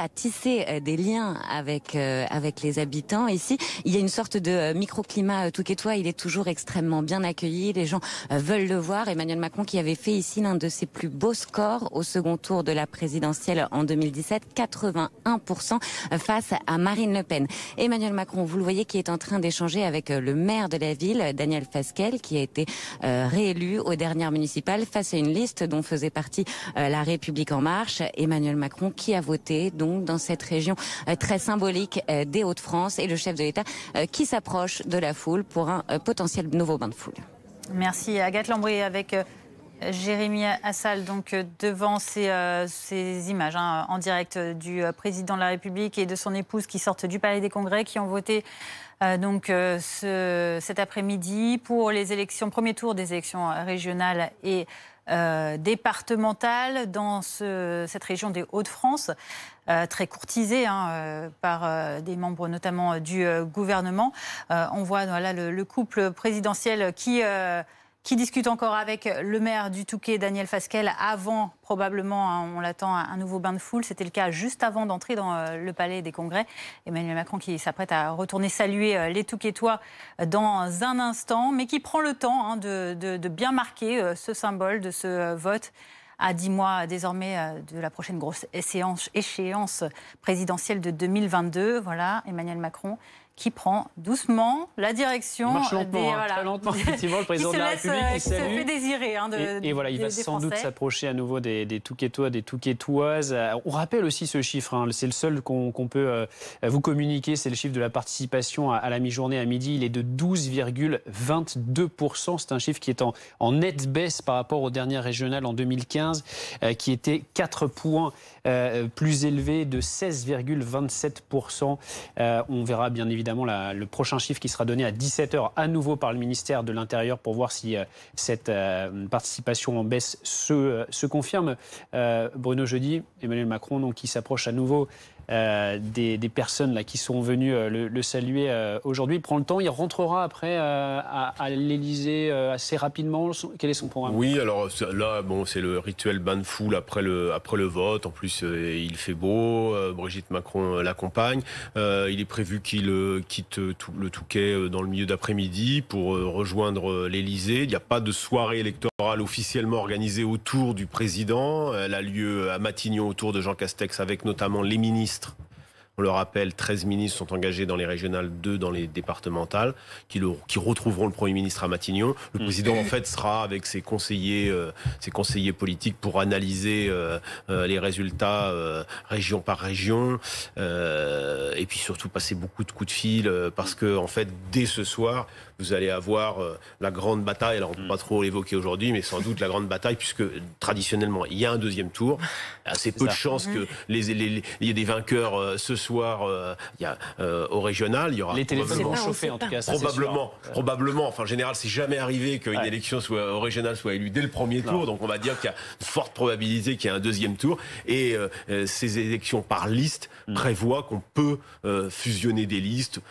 tissé des liens avec les habitants ici. Il y a une sorte de microclimat touquetois. Il est toujours extrêmement bien accueilli. Les gens veulent le voir. Emmanuel Macron qui avait fait ici l'un de ses plus beaux scores au second tour de la présidentielle en 2017. 81% face à Marine Le Pen. Emmanuel Macron, vous le voyez, qui est en train d'échanger avec le maire de la ville, Daniel Fasquelle, qui a été réélu aux dernières municipales face à une liste dont faisait partie La République En Marche. Emmanuel Macron qui a voté donc dans cette région très symbolique des Hauts-de-France et le chef de l'État qui s'approche de la foule pour un potentiel nouveau bain de foule. Merci Agathe Lambré avec Jérémy Assal, donc devant ces images en direct du président de la République et de son épouse qui sortent du Palais des Congrès, qui ont voté cet après-midi pour les élections, premier tour des élections régionales et départementales dans cette région des Hauts-de-France, très courtisée par des membres notamment du gouvernement. On voit le couple présidentiel qui discute encore avec le maire du Touquet, Daniel Fasquelle, avant, probablement, on l'attend, un nouveau bain de foule. C'était le cas juste avant d'entrer dans le Palais des Congrès. Emmanuel Macron qui s'apprête à retourner saluer les Touquetois dans un instant, mais qui prend le temps de bien marquer ce symbole de ce vote à 10 mois désormais de la prochaine grosse échéance présidentielle de 2022. Voilà, Emmanuel Macron qui prend doucement la direction. Il marche lentement, très lentement, effectivement, le président de la République. Qui se fait désirer. Et voilà, il va sans doute s'approcher à nouveau des Touquetois, des Touquetoises. On rappelle aussi ce chiffre, c'est le seul qu'on peut vous communiquer, c'est le chiffre de la participation à la mi-journée à midi. Il est de 12,22%. C'est un chiffre qui est en nette baisse par rapport aux dernières régionales en 2015, qui était 4 points plus élevé de 16,27%. On verra bien évidemment le prochain chiffre qui sera donné à 17h à nouveau par le ministère de l'Intérieur pour voir si cette participation en baisse se confirme. Bruno Jeudi, Emmanuel Macron donc, qui s'approche à nouveau des personnes là, qui sont venues le saluer aujourd'hui. Il prend le temps, il rentrera après à l'Élysée assez rapidement. Quel est son programme ? Oui, alors là, c'est le rituel bain de foule après le vote. En plus, il fait beau. Brigitte Macron l'accompagne. Il est prévu qu'il quitte le Touquet dans le milieu d'après-midi pour rejoindre l'Élysée. Il n'y a pas de soirée électorale officiellement organisée autour du président. Elle a lieu à Matignon autour de Jean Castex avec notamment les ministres. On le rappelle, 13 ministres sont engagés dans les régionales, 2 dans les départementales, qui retrouveront le Premier ministre à Matignon. Le président, en fait, sera avec ses conseillers politiques pour analyser les résultats région par région, et puis surtout passer beaucoup de coups de fil, parce que, en fait, dès ce soir, vous allez avoir la grande bataille. Alors, on ne peut pas trop l'évoquer aujourd'hui, mais sans doute la grande bataille, puisque traditionnellement, il y a un deuxième tour. Assez peu de chances qu'il y ait des vainqueurs ce soir. Il y a au régional, il y aura les téléphones vont chauffer en tout cas. Ça, probablement. Enfin, en général, c'est jamais arrivé qu'une élection au régional soit élue dès le premier tour. Donc, on va dire qu'il y a de fortes probabilités qu'il y ait un deuxième tour. Et ces élections par liste prévoient qu'on peut fusionner des listes.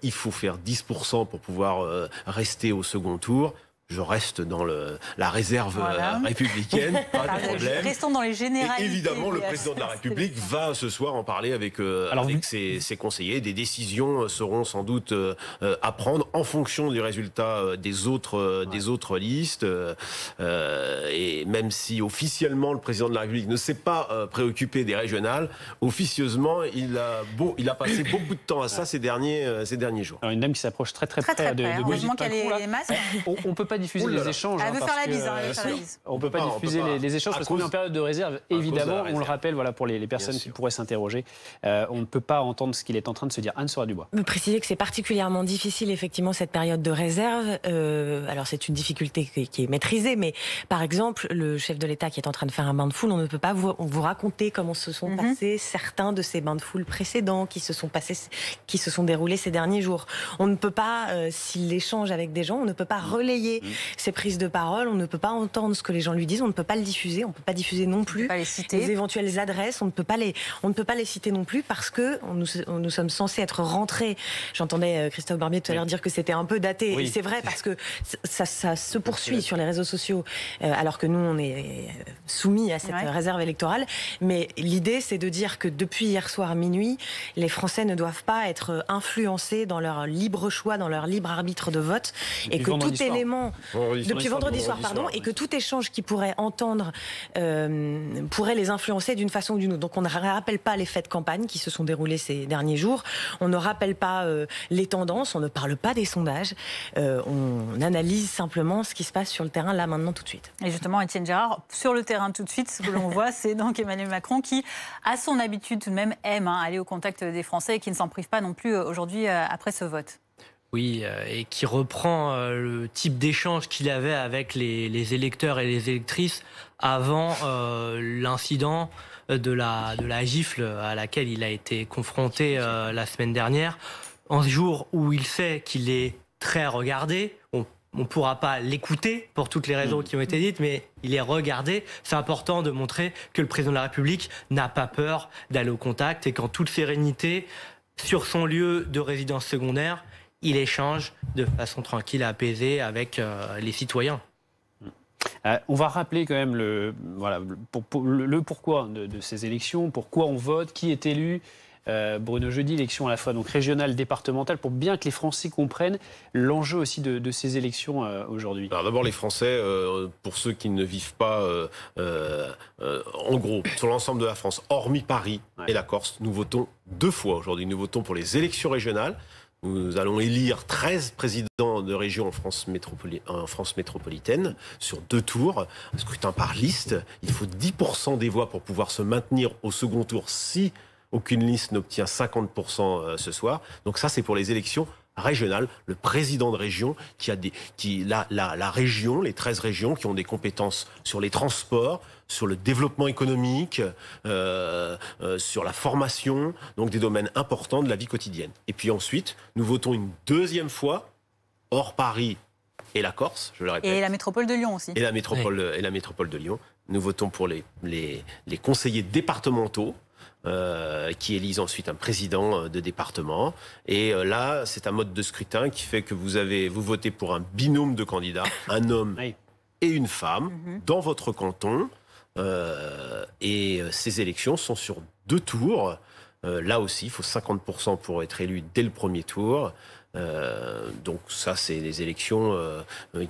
Il faut faire 10% pour pouvoir rester au second tour. Je reste dans la réserve républicaine, pas de problème. Restons dans les généralités. Et évidemment, le président de la République va ce soir en parler avec ses conseillers. Des décisions seront sans doute à prendre en fonction du résultat des autres listes. Et même si officiellement le président de la République ne s'est pas préoccupé des régionales, officieusement il a passé beaucoup de temps à ça ces derniers jours. Alors une dame qui s'approche très près de heureusement qu'elle est les masques. On peut pas diffuser les échanges. Elle veut faire la bise. On ne peut pas diffuser les échanges parce qu'on est en période de réserve. Évidemment, on le rappelle pour les personnes qui pourraient s'interroger. On ne peut pas entendre ce qu'il est en train de se dire. Anne Sora-Dubois. Me préciser que c'est particulièrement difficile, effectivement, cette période de réserve. Alors, c'est une difficulté qui est maîtrisée, mais par exemple, le chef de l'État qui est en train de faire un bain de foule, on ne peut pas vous raconter comment se sont passés certains de ces bains de foule précédents qui se sont déroulés ces derniers jours. On ne peut pas, s'il échange avec des gens, on ne peut pas relayer ces prises de parole, on ne peut pas entendre ce que les gens lui disent, on ne peut pas le diffuser, on ne peut pas diffuser non plus les éventuelles adresses, on ne peut pas les citer non plus parce que nous sommes censés être rentrés. J'entendais Christophe Barbier tout à l'heure dire que c'était un peu daté, et c'est vrai parce que ça se poursuit sur les réseaux sociaux, alors que nous on est soumis à cette réserve électorale, mais l'idée c'est de dire que depuis hier soir à minuit, les Français ne doivent pas être influencés dans leur libre choix, dans leur libre arbitre de vote, et que tout élément depuis vendredi soir, et que tout échange qu'ils pourraient entendre pourrait les influencer d'une façon ou d'une autre. Donc on ne rappelle pas les faits de campagne qui se sont déroulés ces derniers jours, on ne rappelle pas les tendances, on ne parle pas des sondages, on analyse simplement ce qui se passe sur le terrain là, maintenant, tout de suite. Et justement, Étienne Gérard, sur le terrain tout de suite, ce que l'on voit, c'est donc Emmanuel Macron qui, à son habitude tout de même, aime aller au contact des Français et qui ne s'en prive pas non plus aujourd'hui après ce vote. Oui, et qui reprend le type d'échange qu'il avait avec les électeurs et les électrices avant l'incident de la gifle à laquelle il a été confronté la semaine dernière. Un jour où il sait qu'il est très regardé, on ne pourra pas l'écouter pour toutes les raisons qui ont été dites, mais il est regardé. C'est important de montrer que le président de la République n'a pas peur d'aller au contact et qu'en toute sérénité, sur son lieu de résidence secondaire, il échange de façon tranquille et apaisée avec les citoyens. On va rappeler quand même le pourquoi de ces élections, pourquoi on vote, qui est élu. Bruno Jeudi, élection à la fois donc régionale, départementale, pour bien que les Français comprennent l'enjeu aussi de ces élections aujourd'hui. Alors d'abord les Français, pour ceux qui ne vivent pas en gros sur l'ensemble de la France, hormis Paris et la Corse, nous votons 2 fois aujourd'hui. Nous votons pour les élections régionales, Nous allons élire 13 présidents de région en France métropolitaine sur 2 tours, un scrutin par liste. Il faut 10% des voix pour pouvoir se maintenir au second tour si aucune liste n'obtient 50% ce soir. Donc ça, c'est pour les élections régionales. Le président de région la région, les 13 régions qui ont des compétences sur les transports, sur le développement économique, sur la formation, donc des domaines importants de la vie quotidienne. Et puis ensuite, nous votons une 2e fois, hors Paris et la Corse, je le répète. Et la métropole de Lyon aussi. Et la métropole de Lyon. Nous votons pour les conseillers départementaux, qui élisent ensuite un président de département. Et là, c'est un mode de scrutin qui fait que vous votez pour un binôme de candidats, un homme et une femme, dans votre canton. Et ces élections sont sur 2 tours. Là aussi, il faut 50% pour être élu dès le premier tour. Donc ça, c'est les élections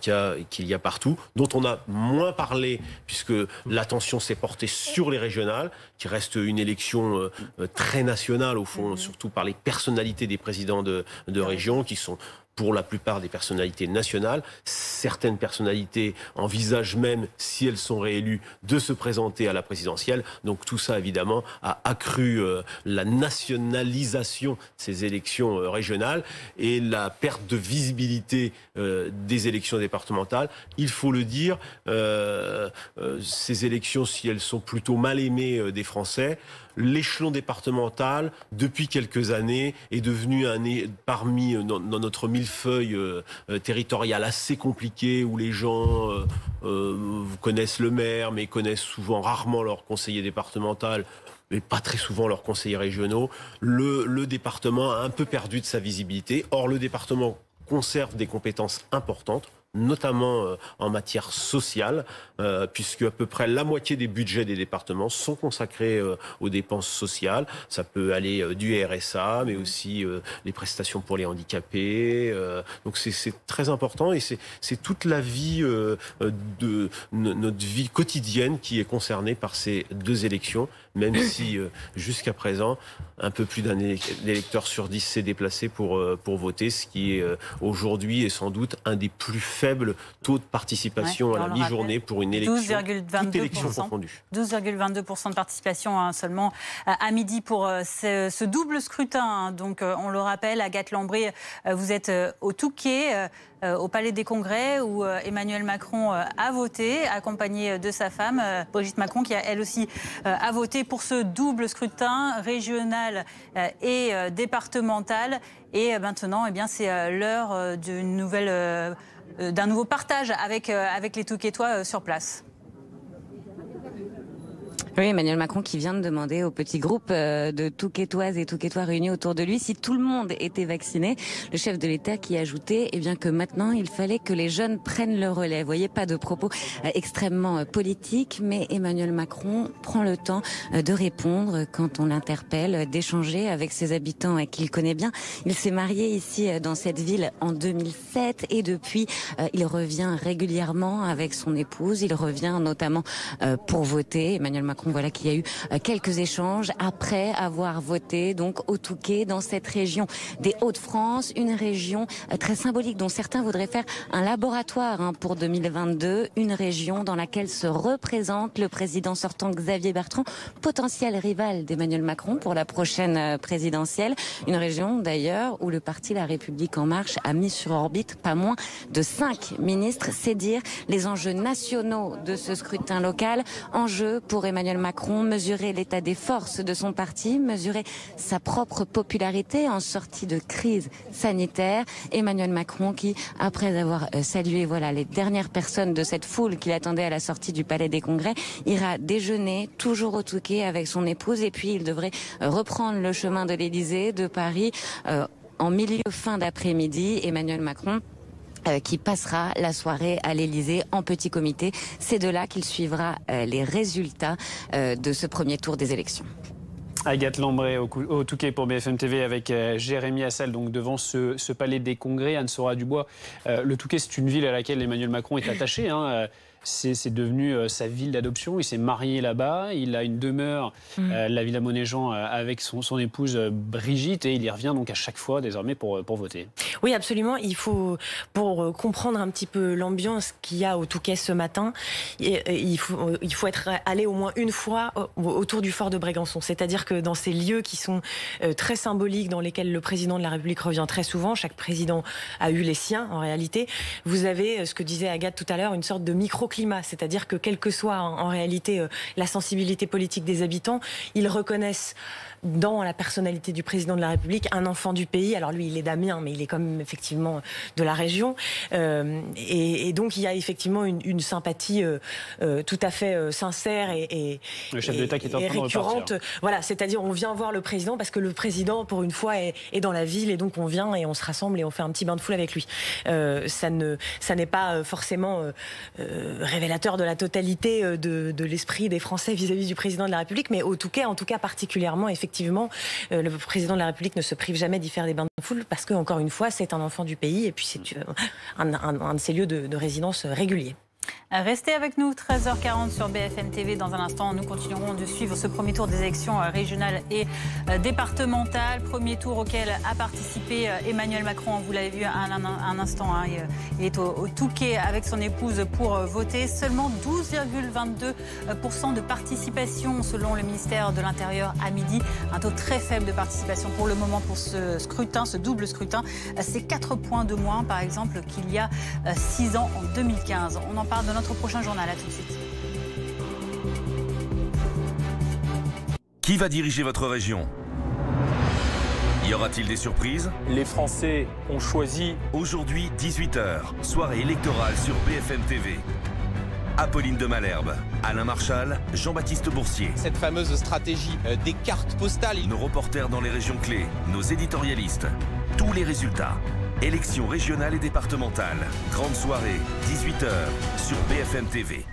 qu'il y a partout, dont on a moins parlé, puisque l'attention s'est portée sur les régionales, qui reste une élection très nationale, au fond, surtout par les personnalités des présidents de région, qui sont pour la plupart des personnalités nationales. Certaines personnalités envisagent même, si elles sont réélues, de se présenter à la présidentielle. Donc tout ça, évidemment, a accru la nationalisation de ces élections régionales et la perte de visibilité des élections départementales. Il faut le dire, ces élections, si elles sont plutôt mal aimées des Français, l'échelon départemental, depuis quelques années, est devenu dans notre millefeuille territorial assez compliqué, où les gens connaissent le maire, mais connaissent souvent rarement leur conseiller départemental, mais pas très souvent leurs conseillers régionaux. Le département a un peu perdu de sa visibilité. Or, le département conserve des compétences importantes, notamment en matière sociale, puisque à peu près la moitié des budgets des départements sont consacrés aux dépenses sociales. Ça peut aller du RSA, mais aussi les prestations pour les handicapés. Donc c'est très important, et c'est toute la vie de notre vie quotidienne qui est concernée par ces 2 élections, même si jusqu'à présent, un peu plus d'un électeur sur 10 s'est déplacé pour voter, ce qui est aujourd'hui est sans doute un des plus faibles taux de participation à la mi-journée pour une élection, toute élection confondue. 12,22% de participation seulement à midi pour ce double scrutin. Donc on le rappelle, Agathe Lambré, vous êtes au Touquet, au Palais des Congrès, où Emmanuel Macron a voté, accompagné de sa femme, Brigitte Macron, qui elle aussi a voté pour ce double scrutin régional et départemental. Et maintenant, c'est l'heure d'un nouveau partage avec les Touquetois sur place. Oui, Emmanuel Macron qui vient de demander au petit groupe de Touquetoises et Touquetois réunis autour de lui si tout le monde était vacciné. Le chef de l'État qui ajoutait que maintenant il fallait que les jeunes prennent le relais. Vous voyez, pas de propos extrêmement politiques, mais Emmanuel Macron prend le temps de répondre quand on l'interpelle, d'échanger avec ses habitants qu'il connaît bien. Il s'est marié ici dans cette ville en 2007 et depuis il revient régulièrement avec son épouse. Il revient notamment pour voter. Emmanuel Macron, voilà qu'il y a eu quelques échanges après avoir voté donc au Touquet, dans cette région des Hauts-de-France, une région très symbolique dont certains voudraient faire un laboratoire pour 2022, une région dans laquelle se représente le président sortant Xavier Bertrand, potentiel rival d'Emmanuel Macron pour la prochaine présidentielle, une région d'ailleurs où le parti La République En Marche a mis sur orbite pas moins de 5 ministres. C'est dire les enjeux nationaux de ce scrutin local, enjeux pour Emmanuel Macron, mesurer l'état des forces de son parti, mesurer sa propre popularité en sortie de crise sanitaire. Emmanuel Macron qui, après avoir salué les dernières personnes de cette foule qui l'attendait à la sortie du Palais des Congrès, ira déjeuner toujours au Touquet avec son épouse, et puis il devrait reprendre le chemin de l'Élysée, de Paris, en fin d'après-midi. Emmanuel Macron qui passera la soirée à l'Élysée en petit comité. C'est de là qu'il suivra les résultats de ce premier tour des élections. Agathe Lambré au Touquet pour BFM TV avec Jérémy Assal, donc devant ce palais des Congrès. Anne-Sora Dubois, le Touquet, c'est une ville à laquelle Emmanuel Macron est attaché. c'est devenu sa ville d'adoption. Il s'est marié là-bas, il a une demeure, la Villa Monéjean, avec son épouse Brigitte, et il y revient donc à chaque fois désormais pour voter. Oui, absolument. Il faut, pour comprendre un petit peu l'ambiance qu'il y a au Touquet ce matin, il faut être allé au moins une fois autour du fort de Brégançon. C'est-à-dire que dans ces lieux qui sont très symboliques, dans lesquels le président de la République revient très souvent, chaque président a eu les siens en réalité, vous avez, ce que disait Agathe tout à l'heure, une sorte de microclimat. C'est-à-dire que quelle que soit en réalité la sensibilité politique des habitants, ils reconnaissent dans la personnalité du président de la République un enfant du pays. Alors lui, il est d'Amiens, mais il est quand même effectivement de la région. Et donc il y a effectivement une sympathie tout à fait sincère et le chef d'État qui est en train de récurrente. Voilà, c'est-à-dire on vient voir le président parce que le président, pour une fois, est dans la ville, et donc on vient et on se rassemble et on fait un petit bain de foule avec lui. Ça n'est pas forcément révélateur de la totalité de l'esprit des Français vis-à-vis du président de la République, mais au Touquet, en tout cas particulièrement, effectivement, le président de la République ne se prive jamais d'y faire des bains de foule parce que, encore une fois, c'est un enfant du pays et puis c'est un de ses lieux de résidence réguliers. Restez avec nous, 13h40 sur BFM TV. Dans un instant, nous continuerons de suivre ce premier tour des élections régionales et départementales. Premier tour auquel a participé Emmanuel Macron. Vous l'avez vu un instant, hein, il est au Touquet avec son épouse pour voter. Seulement 12,22% de participation selon le ministère de l'Intérieur à midi. Un taux très faible de participation pour le moment pour ce scrutin, ce double scrutin. C'est 4 points de moins, par exemple, qu'il y a 6 ans, en 2015. On en parle dans notre prochain journal. À tout de suite. Qui va diriger votre région? Y aura-t-il des surprises? Les Français ont choisi. Aujourd'hui, 18h, soirée électorale sur BFM TV. Apolline de Malherbe, Alain Marchal, Jean-Baptiste Boursier. Cette fameuse stratégie des cartes postales. Nos reporters dans les régions clés, nos éditorialistes. Tous les résultats. Élections régionales et départementales. Grande soirée, 18h, sur BFM TV.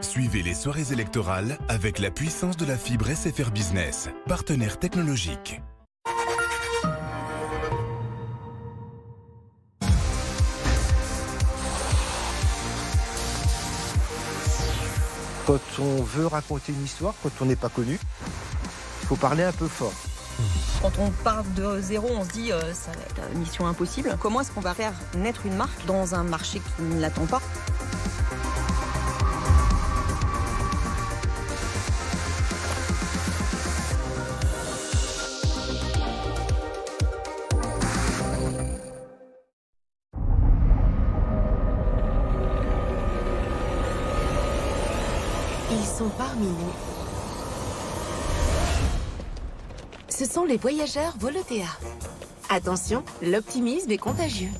Suivez les soirées électorales avec la puissance de la fibre SFR Business, partenaire technologique. Quand on veut raconter une histoire, quand on n'est pas connu, il faut parler un peu fort. Quand on part de zéro, on se dit ça va être une mission impossible. Comment est-ce qu'on va faire naître une marque dans un marché qui ne l'attend pas ? Ils sont parmi nous. Ce sont les voyageurs Volotea. Attention, l'optimisme est contagieux.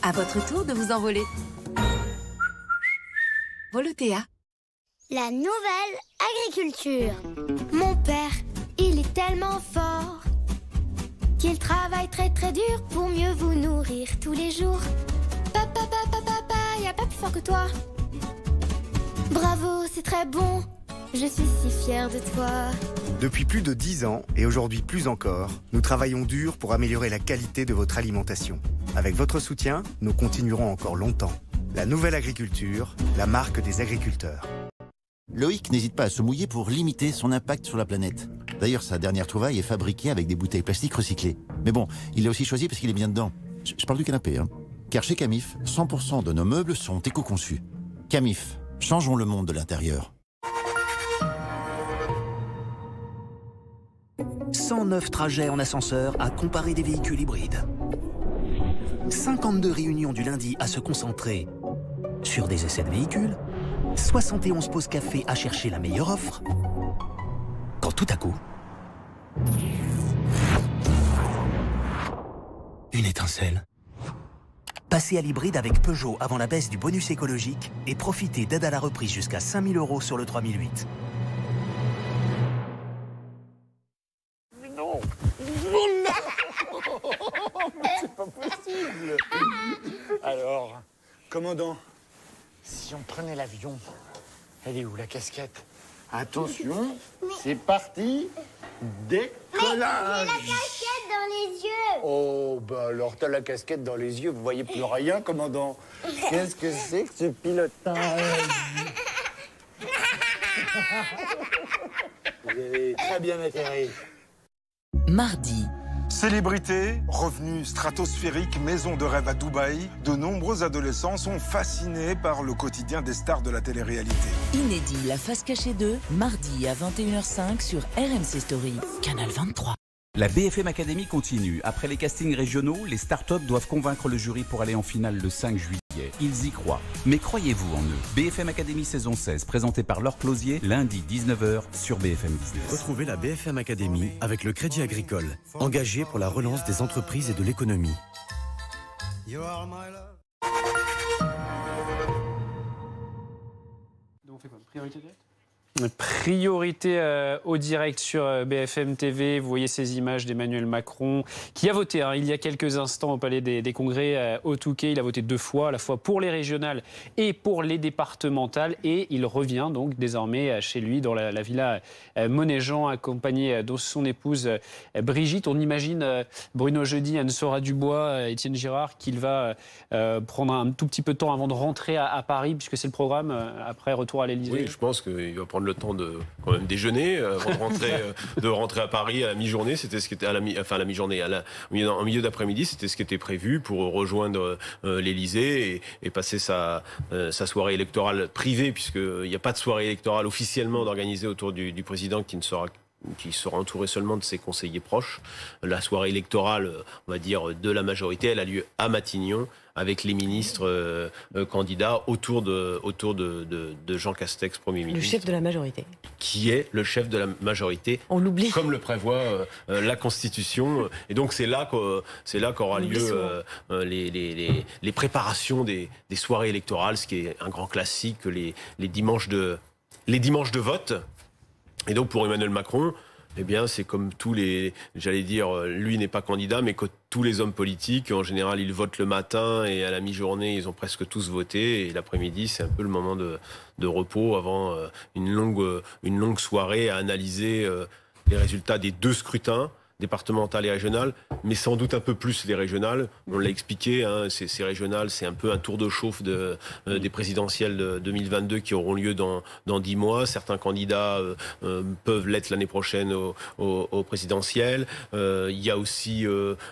À votre tour de vous envoler. Volotea. La nouvelle agriculture. Mon père, il est tellement fort qu'il travaille très très dur pour mieux vous nourrir tous les jours. Papa, papa, papa, y a pas plus fort que toi. Bravo, c'est très bon. Je suis si fière de toi. Depuis plus de 10 ans, et aujourd'hui plus encore, nous travaillons dur pour améliorer la qualité de votre alimentation. Avec votre soutien, nous continuerons encore longtemps. La nouvelle agriculture, la marque des agriculteurs. Loïc n'hésite pas à se mouiller pour limiter son impact sur la planète. D'ailleurs, sa dernière trouvaille est fabriquée avec des bouteilles plastiques recyclées. Mais bon, il l'a aussi choisi parce qu'il est bien dedans. Je parle du canapé, hein. Car chez Camif, 100% de nos meubles sont éco-conçus. Camif, changeons le monde de l'intérieur. 109 trajets en ascenseur à comparer des véhicules hybrides. 52 réunions du lundi à se concentrer sur des essais de véhicules. 71 pauses café à chercher la meilleure offre. Quand tout à coup, une étincelle. Passez à l'hybride avec Peugeot avant la baisse du bonus écologique et profitez d'aide à la reprise jusqu'à 5 000 € sur le 3008. Non. C'est pas possible. Alors, commandant, si on prenait l'avion, elle est où la casquette? Attention, c'est parti, décollage. Mais j'ai la casquette dans dans les yeux. Oh, bah alors t'as la casquette dans les yeux, vous voyez plus rien, commandant. Qu'est-ce que c'est que ce pilotage? Vous avez très bien atterri. Mardi. Célébrité, revenus stratosphériques, maison de rêve à Dubaï, de nombreux adolescents sont fascinés par le quotidien des stars de la télé-réalité. Inédit, la face cachée 2, mardi à 21h05 sur RMC Story, Canal 23. La BFM Academy continue. Après les castings régionaux, les startups doivent convaincre le jury pour aller en finale le 5 juillet. Ils y croient. Mais croyez-vous en eux? BFM Academy saison 16, présentée par Laure Closier, lundi 19h sur BFM Business. Retrouvez la BFM Academy avec le Crédit Agricole, engagé pour la relance des entreprises et de l'économie. Donc on fait quoi? Priorité directe? Priorité au direct sur BFM TV. Vous voyez ces images d'Emmanuel Macron qui a voté il y a quelques instants au Palais des Congrès au Touquet. Il a voté 2 fois, à la fois pour les régionales et pour les départementales. Et il revient donc désormais chez lui dans la villa Monet-Jean, accompagné de son épouse Brigitte. On imagine Bruno Jeudi, Anne-Sora Dubois, Étienne Girard qu'il va prendre un tout petit peu de temps avant de rentrer à Paris, puisque c'est le programme après retour à l'Élysée. Oui, je pense qu'il va prendre le temps de quand même déjeuner avant de rentrer à Paris à la mi-journée. C'était ce qui était à la mi-journée, en milieu d'après-midi, c'était ce qui était prévu pour rejoindre l'Élysée et passer sa soirée électorale privée, puisqu'il n'y a pas de soirée électorale officiellement organisée autour du président qui sera entouré seulement de ses conseillers proches. La soirée électorale, on va dire, de la majorité, elle a lieu à Matignon avec les ministres candidats autour de Jean Castex, Premier ministre. Le chef de la majorité. Qui est le chef de la majorité. On l'oublie. Comme le prévoit la Constitution. Et donc c'est là qu'aura lieu les préparations des soirées électorales, ce qui est un grand classique, les dimanches de vote. Et donc pour Emmanuel Macron, eh bien c'est comme lui n'est pas candidat, mais que tous les hommes politiques, en général, ils votent le matin et à la mi-journée, ils ont presque tous voté. Et l'après-midi, c'est un peu le moment de repos avant une longue soirée à analyser les résultats des 2 scrutins, départementales et régionales, mais sans doute un peu plus les régionales. On l'a expliqué, ces régionales, c'est un peu un tour de chauffe des présidentielles de 2022 qui auront lieu dans 10 mois. Certains candidats peuvent l'être l'année prochaine aux présidentielles. Il y a aussi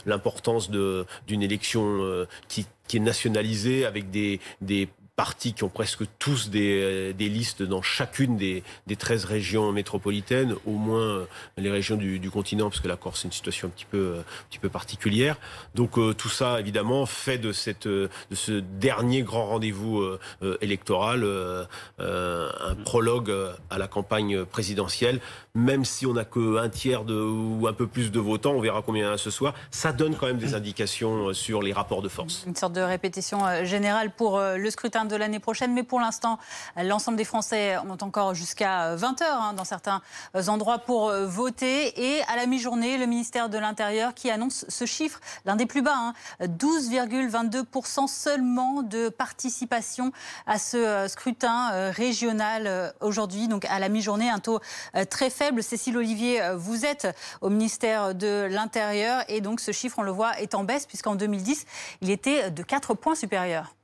l'importance d'une élection qui est nationalisée avec des partis qui ont presque tous des listes dans chacune des 13 régions métropolitaines, au moins les régions du continent, parce que la Corse, c'est une situation un petit peu particulière. Donc tout ça, évidemment, fait de ce dernier grand rendez-vous électoral un prologue à la campagne présidentielle. Même si on n'a qu'un tiers ou un peu plus de votants, on verra combien il y en a ce soir, ça donne quand même des indications sur les rapports de force. Une sorte de répétition générale pour le scrutin de l'année prochaine, mais pour l'instant, l'ensemble des Français ont encore jusqu'à 20h dans certains endroits pour voter. Et à la mi-journée, le ministère de l'Intérieur qui annonce ce chiffre, l'un des plus bas, 12,22% seulement de participation à ce scrutin régional aujourd'hui. Donc à la mi-journée, un taux très faible. Cécile Olivier, vous êtes au ministère de l'Intérieur et donc ce chiffre, on le voit, est en baisse puisqu'en 2010, il était de 4 points supérieur.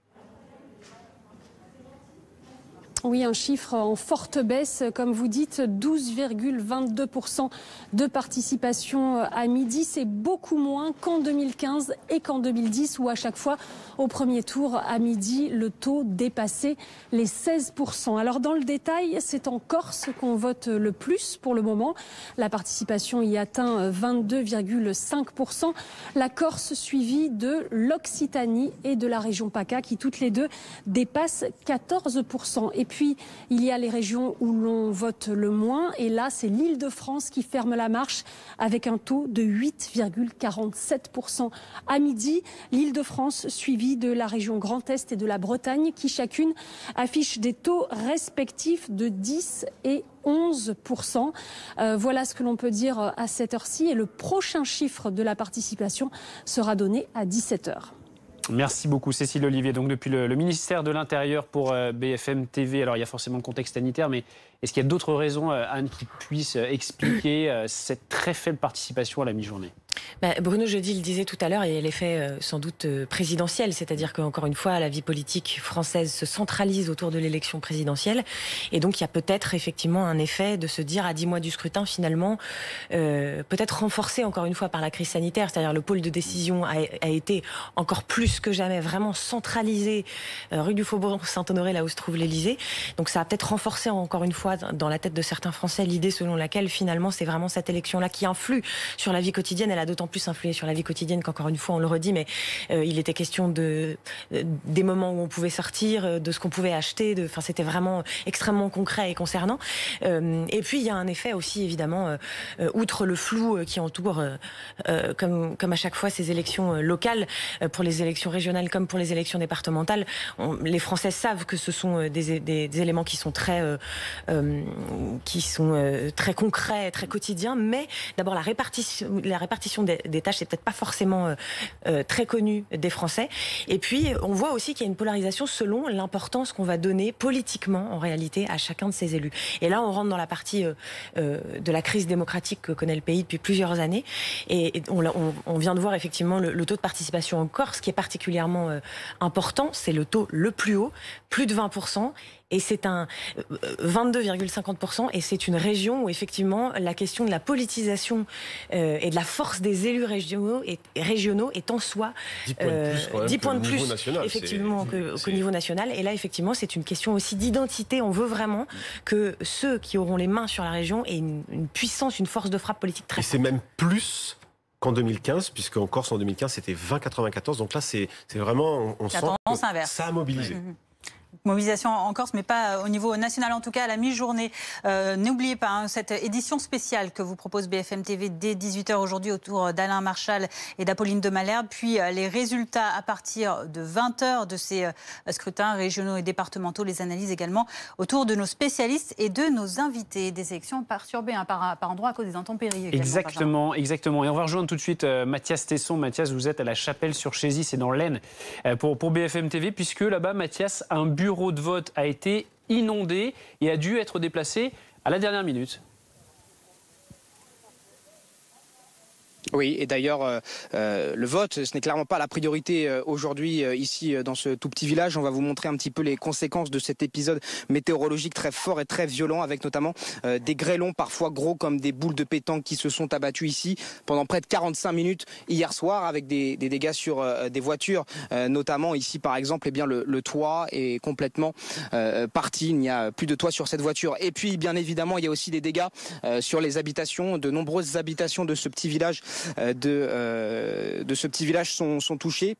Oui, un chiffre en forte baisse, comme vous dites, 12,22% de participation à midi. C'est beaucoup moins qu'en 2015 et qu'en 2010, où à chaque fois, au premier tour, à midi, le taux dépassait les 16%. Alors dans le détail, c'est en Corse qu'on vote le plus pour le moment. La participation y atteint 22,5%. La Corse suivie de l'Occitanie et de la région PACA, qui toutes les deux dépassent 14%. Et puis, il y a les régions où l'on vote le moins. Et là, c'est l'Île-de-France qui ferme la marche avec un taux de 8,47% à midi. L'Île-de-France suivie de la région Grand Est et de la Bretagne qui chacune affiche des taux respectifs de 10 et 11%. Voilà ce que l'on peut dire à cette heure-ci. Et le prochain chiffre de la participation sera donné à 17h. Merci beaucoup Cécile Olivier. Donc depuis le ministère de l'Intérieur pour BFM TV. Alors il y a forcément le contexte sanitaire, mais est-ce qu'il y a d'autres raisons, Anne, qui puissent expliquer cette très faible participation à la mi-journée ? Bruno Jeudi le disait tout à l'heure, il y a l'effet sans doute présidentiel, c'est-à-dire qu'encore une fois, la vie politique française se centralise autour de l'élection présidentielle, et donc il y a peut-être effectivement un effet de se dire à 10 mois du scrutin, finalement, peut-être renforcé encore une fois par la crise sanitaire, c'est-à-dire le pôle de décision a été encore plus que jamais vraiment centralisé rue du Faubourg Saint-Honoré, là où se trouve l'Élysée. Donc ça a peut-être renforcé encore une fois dans la tête de certains Français l'idée selon laquelle finalement c'est vraiment cette élection-là qui influe sur la vie quotidienne. Elle a d'autant plus influé sur la vie quotidienne qu'encore une fois on le redit, mais il était question des moments où on pouvait sortir, de ce qu'on pouvait acheter, enfin c'était vraiment extrêmement concret et concernant. Et puis il y a un effet aussi évidemment, outre le flou qui entoure comme à chaque fois ces élections locales, pour les élections régionales comme pour les élections départementales, les Français savent que ce sont des éléments qui sont très concrets, très quotidiens, mais d'abord la répartition des tâches, c'est peut-être pas forcément très connu des Français. Et puis, on voit aussi qu'il y a une polarisation selon l'importance qu'on va donner politiquement, en réalité, à chacun de ces élus. Et là, on rentre dans la partie de la crise démocratique que connaît le pays depuis plusieurs années. Et on vient de voir effectivement le taux de participation en Corse, qui est particulièrement important. C'est le taux le plus haut, plus de 20%. Et c'est un 22,50%, et c'est une région où effectivement la question de la politisation et de la force des élus régionaux est en soi 10 points de plus effectivement qu'au niveau national. Et là effectivement c'est une question aussi d'identité. On veut vraiment que ceux qui auront les mains sur la région aient une puissance, une force de frappe politique très forte. Et c'est même plus qu'en 2015, puisqu'en Corse en 2015 c'était 20,94. Donc là c'est vraiment, on sent que ça a mobilisé. Mobilisation en Corse, mais pas au niveau national, en tout cas à la mi-journée. N'oubliez pas cette édition spéciale que vous propose BFM TV dès 18h aujourd'hui autour d'Alain Marchal et d'Apolline de Malherbe. Puis les résultats à partir de 20h de ces scrutins régionaux et départementaux. Les analyses également autour de nos spécialistes et de nos invités. Des élections perturbées par endroits à cause des intempéries. Exactement. Et on va rejoindre tout de suite Mathias Tesson. Mathias, vous êtes à la Chapelle-sur-Chézy, c'est dans l'Aisne, pour BFM TV, puisque là-bas, Mathias, un bureau de vote a été inondé et a dû être déplacé à la dernière minute. Oui, et d'ailleurs, le vote, ce n'est clairement pas la priorité aujourd'hui ici dans ce tout petit village. On va vous montrer un petit peu les conséquences de cet épisode météorologique très fort et très violent, avec notamment des grêlons parfois gros comme des boules de pétanque qui se sont abattus ici pendant près de 45 minutes hier soir, avec des dégâts sur des voitures, notamment ici par exemple, eh bien, le toit est complètement parti. Il n'y a plus de toit sur cette voiture. Et puis bien évidemment, il y a aussi des dégâts sur les habitations. De nombreuses habitations de ce petit village de ce petit village sont touchés.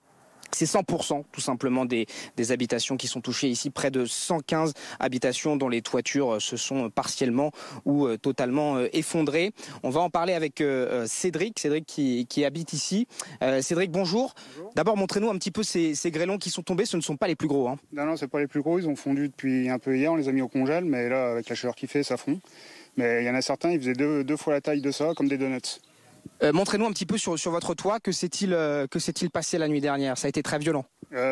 C'est 100% tout simplement des habitations qui sont touchées ici, près de 115 habitations dont les toitures se sont partiellement ou totalement effondrées. On va en parler avec Cédric qui habite ici. Cédric, bonjour. D'abord, montrez-nous un petit peu ces grêlons qui sont tombés. Ce ne sont pas les plus gros. Hein. Non, c'est pas les plus gros. Ils ont fondu depuis un peu hier. On les a mis au congèle, mais là, avec la chaleur qu'il fait, ça fond. Mais il y en a certains, ils faisaient deux fois la taille de ça, comme des donuts. Montrez-nous un petit peu sur votre toit, que s'est-il passé la nuit dernière? Ça a été très violent.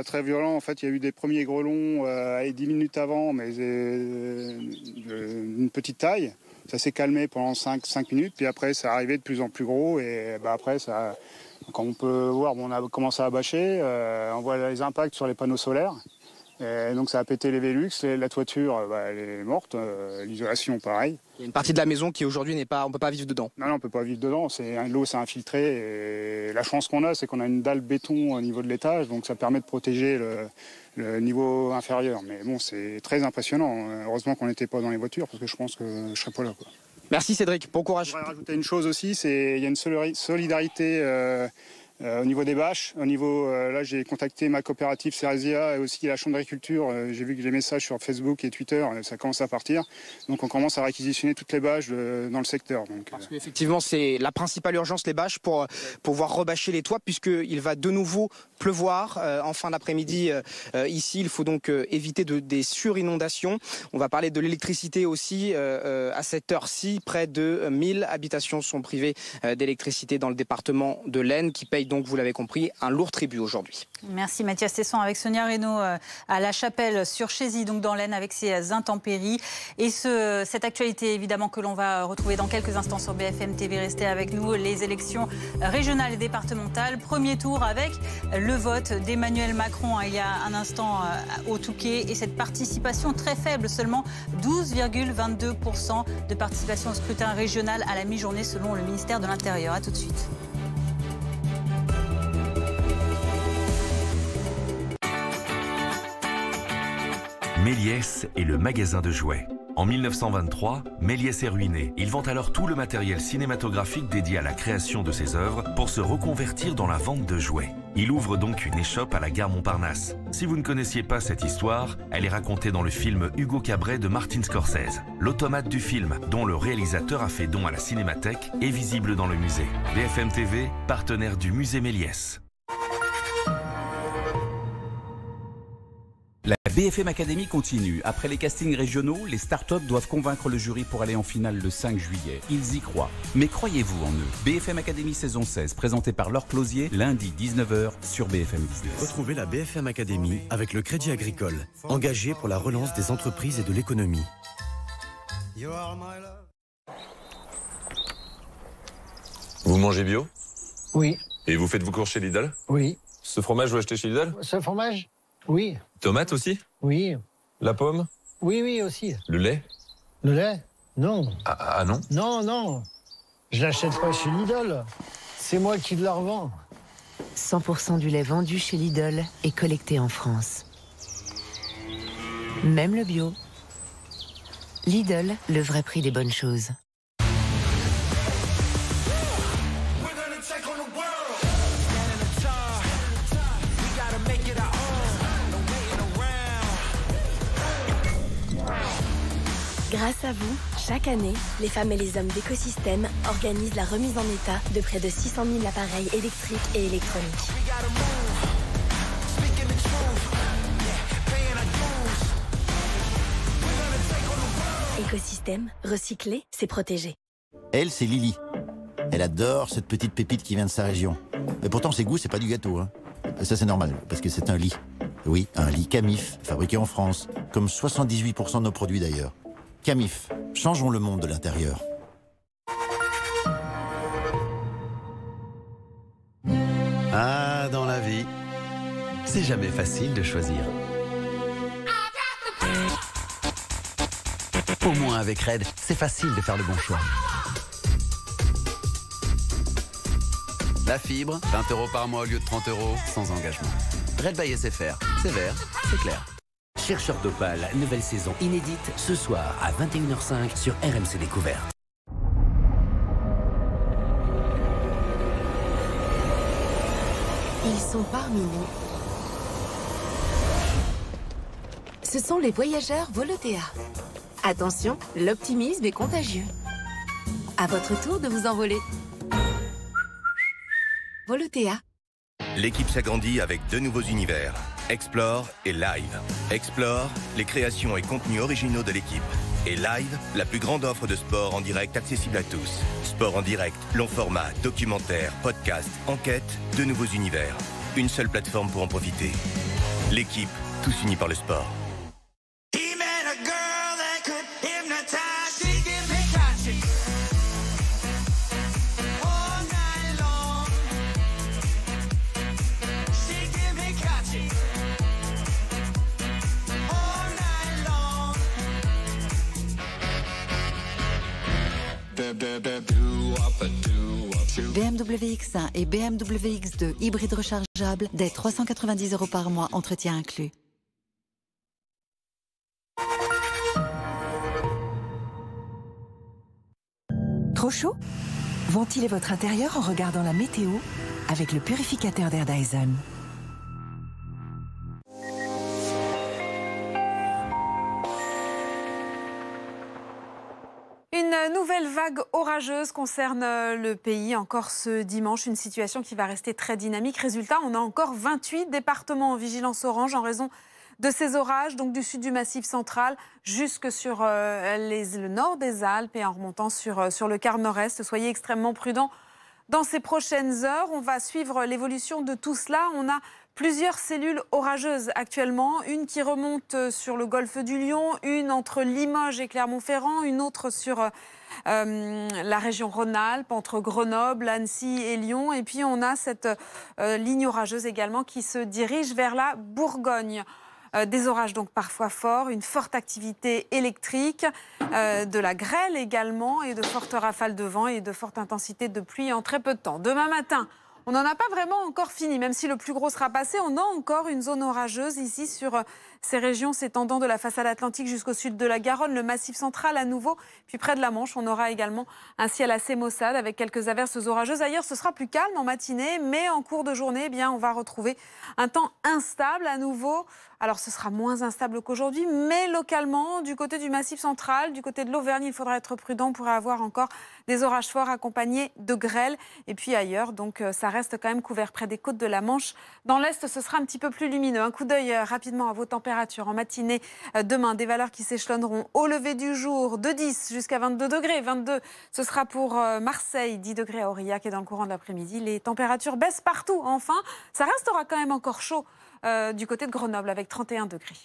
Très violent, en fait, il y a eu des premiers grêlons 10 minutes avant, mais d'une petite taille. Ça s'est calmé pendant 5 minutes, puis après ça arrivait de plus en plus gros, et après, comme on peut voir, on a commencé à bâcher, on voit les impacts sur les panneaux solaires. Et donc ça a pété les Velux, la toiture elle est morte, l'isolation pareil. Il y a une partie de la maison qui aujourd'hui on peut pas vivre dedans. Non, on peut pas vivre dedans, l'eau s'est infiltrée, et la chance qu'on a, c'est qu'on a une dalle béton au niveau de l'étage, donc ça permet de protéger le niveau inférieur. Mais bon, c'est très impressionnant, heureusement qu'on n'était pas dans les voitures, parce que je pense que je serais pas là, quoi. Merci Cédric, bon courage. Je voudrais rajouter une chose aussi, il y a une solidarité au niveau des bâches. Au niveau, là, j'ai contacté ma coopérative Ceresia et aussi la Chambre d'agriculture. J'ai vu que les messages sur Facebook et Twitter, ça commence à partir. Donc on commence à réquisitionner toutes les bâches dans le secteur. Parce qu'effectivement, c'est la principale urgence, les bâches, pour pouvoir rebâcher les toits, puisqu'il va de nouveau pleuvoir en fin d'après-midi ici. Il faut donc éviter des surinondations. On va parler de l'électricité aussi. À cette heure-ci, près de 1000 habitations sont privées d'électricité dans le département de l'Aisne, qui payent donc vous l'avez compris, un lourd tribut aujourd'hui. Merci Mathias Tesson avec Sonia Reynaud à La Chapelle sur Chézy, donc dans l'Aisne, avec ses intempéries. Et cette actualité évidemment que l'on va retrouver dans quelques instants sur BFM TV. Restez avec nous, les élections régionales et départementales. Premier tour avec le vote d'Emmanuel Macron il y a un instant au Touquet. Et cette participation très faible, seulement 12,22% de participation au scrutin régional à la mi-journée selon le ministère de l'Intérieur. A tout de suite. Méliès est le magasin de jouets. En 1923, Méliès est ruiné. Il vend alors tout le matériel cinématographique dédié à la création de ses œuvres pour se reconvertir dans la vente de jouets. Il ouvre donc une échoppe à la gare Montparnasse. Si vous ne connaissiez pas cette histoire, elle est racontée dans le film Hugo Cabret de Martin Scorsese. L'automate du film, dont le réalisateur a fait don à la Cinémathèque, est visible dans le musée. BFM TV, partenaire du musée Méliès. La BFM Academy continue. Après les castings régionaux, les startups doivent convaincre le jury pour aller en finale le 5 juillet. Ils y croient. Mais croyez-vous en eux? BFM Academy saison 16, présentée par Laure Closier, lundi 19h sur BFM Business. Retrouvez la BFM Academy avec le Crédit Agricole, engagé pour la relance des entreprises et de l'économie. Vous mangez bio? Oui. Et vous faites vos courses chez Lidl? Oui. Ce fromage, vous l'achetez chez Lidl? Ce fromage? Oui. Tomate aussi? Oui. La pomme? Oui, oui, aussi. Le lait? Le lait? Non. Ah non? Non, non. Je l'achète pas chez Lidl. C'est moi qui la revends. 100% du lait vendu chez Lidl est collecté en France. Même le bio. Lidl, le vrai prix des bonnes choses. Grâce à vous, chaque année, les femmes et les hommes d'écosystème organisent la remise en état de près de 600 000 appareils électriques et électroniques. Écosystème, recycler, c'est protéger. Elle, c'est Lily. Elle adore cette petite pépite qui vient de sa région. Mais pourtant, ses goûts, c'est pas du gâteau. Hein. Ça, c'est normal, parce que c'est un lit. Oui, un lit Camif, fabriqué en France, comme 78% de nos produits d'ailleurs. Camif, changeons le monde de l'intérieur. Ah, dans la vie, c'est jamais facile de choisir. Au moins avec Red, c'est facile de faire le bon choix. La fibre, 20 € par mois au lieu de 30 €, sans engagement. Red by SFR, c'est vert, c'est clair. Chercheurs d'Opale, nouvelle saison inédite, ce soir à 21h05 sur RMC Découverte. Ils sont parmi nous. Ce sont les voyageurs Volotea. Attention, l'optimisme est contagieux. À votre tour de vous envoler. Volotea. L'équipe s'agrandit avec deux nouveaux univers, Explore et Live. Explore, les créations et contenus originaux de l'équipe. Et Live, la plus grande offre de sport en direct accessible à tous. Sport en direct, long format, documentaire, podcast, enquête, deux nouveaux univers. Une seule plateforme pour en profiter. L'équipe, tous unis par le sport. BMW X1 et BMW X2 hybride rechargeable dès 390 € par mois, entretien inclus. Trop chaud? Ventilez votre intérieur en regardant la météo avec le purificateur d'air Dyson. Une nouvelle vague orageuse concerne le pays encore ce dimanche, une situation qui va rester très dynamique. Résultat, on a encore 28 départements en vigilance orange en raison de ces orages, donc du sud du Massif central jusque sur le nord des Alpes et en remontant sur le quart nord-est. Soyez extrêmement prudents dans ces prochaines heures. On va suivre l'évolution de tout cela. On a plusieurs cellules orageuses actuellement, une qui remonte sur le golfe du Lion, une entre Limoges et Clermont-Ferrand, une autre sur la région Rhône-Alpes, entre Grenoble, Annecy et Lyon. Et puis on a cette ligne orageuse également qui se dirige vers la Bourgogne. Des orages donc parfois forts, une forte activité électrique, de la grêle également et de fortes rafales de vent et de forte intensité de pluie en très peu de temps. Demain matin, on n'en a pas vraiment encore fini, même si le plus gros sera passé. On a encore une zone orageuse ici sur ces régions s'étendant de la façade atlantique jusqu'au sud de la Garonne, le Massif central à nouveau. Puis près de la Manche, on aura également un ciel assez maussade avec quelques averses orageuses. Ailleurs, ce sera plus calme en matinée, mais en cours de journée, eh bien, on va retrouver un temps instable à nouveau. Alors, ce sera moins instable qu'aujourd'hui, mais localement, du côté du Massif central, du côté de l'Auvergne, il faudra être prudent. On pourrait avoir encore des orages forts accompagnés de grêle. Et puis ailleurs, donc, ça reste quand même couvert près des côtes de la Manche. Dans l'Est, ce sera un petit peu plus lumineux. Un coup d'œil rapidement à vos températures en matinée. Demain, des valeurs qui s'échelonneront au lever du jour de 10 jusqu'à 22 degrés. 22, ce sera pour Marseille, 10 degrés à Aurillac et dans le courant de l'après-midi. Les températures baissent partout. Enfin, ça restera quand même encore chaud du côté de Grenoble avec 31 degrés.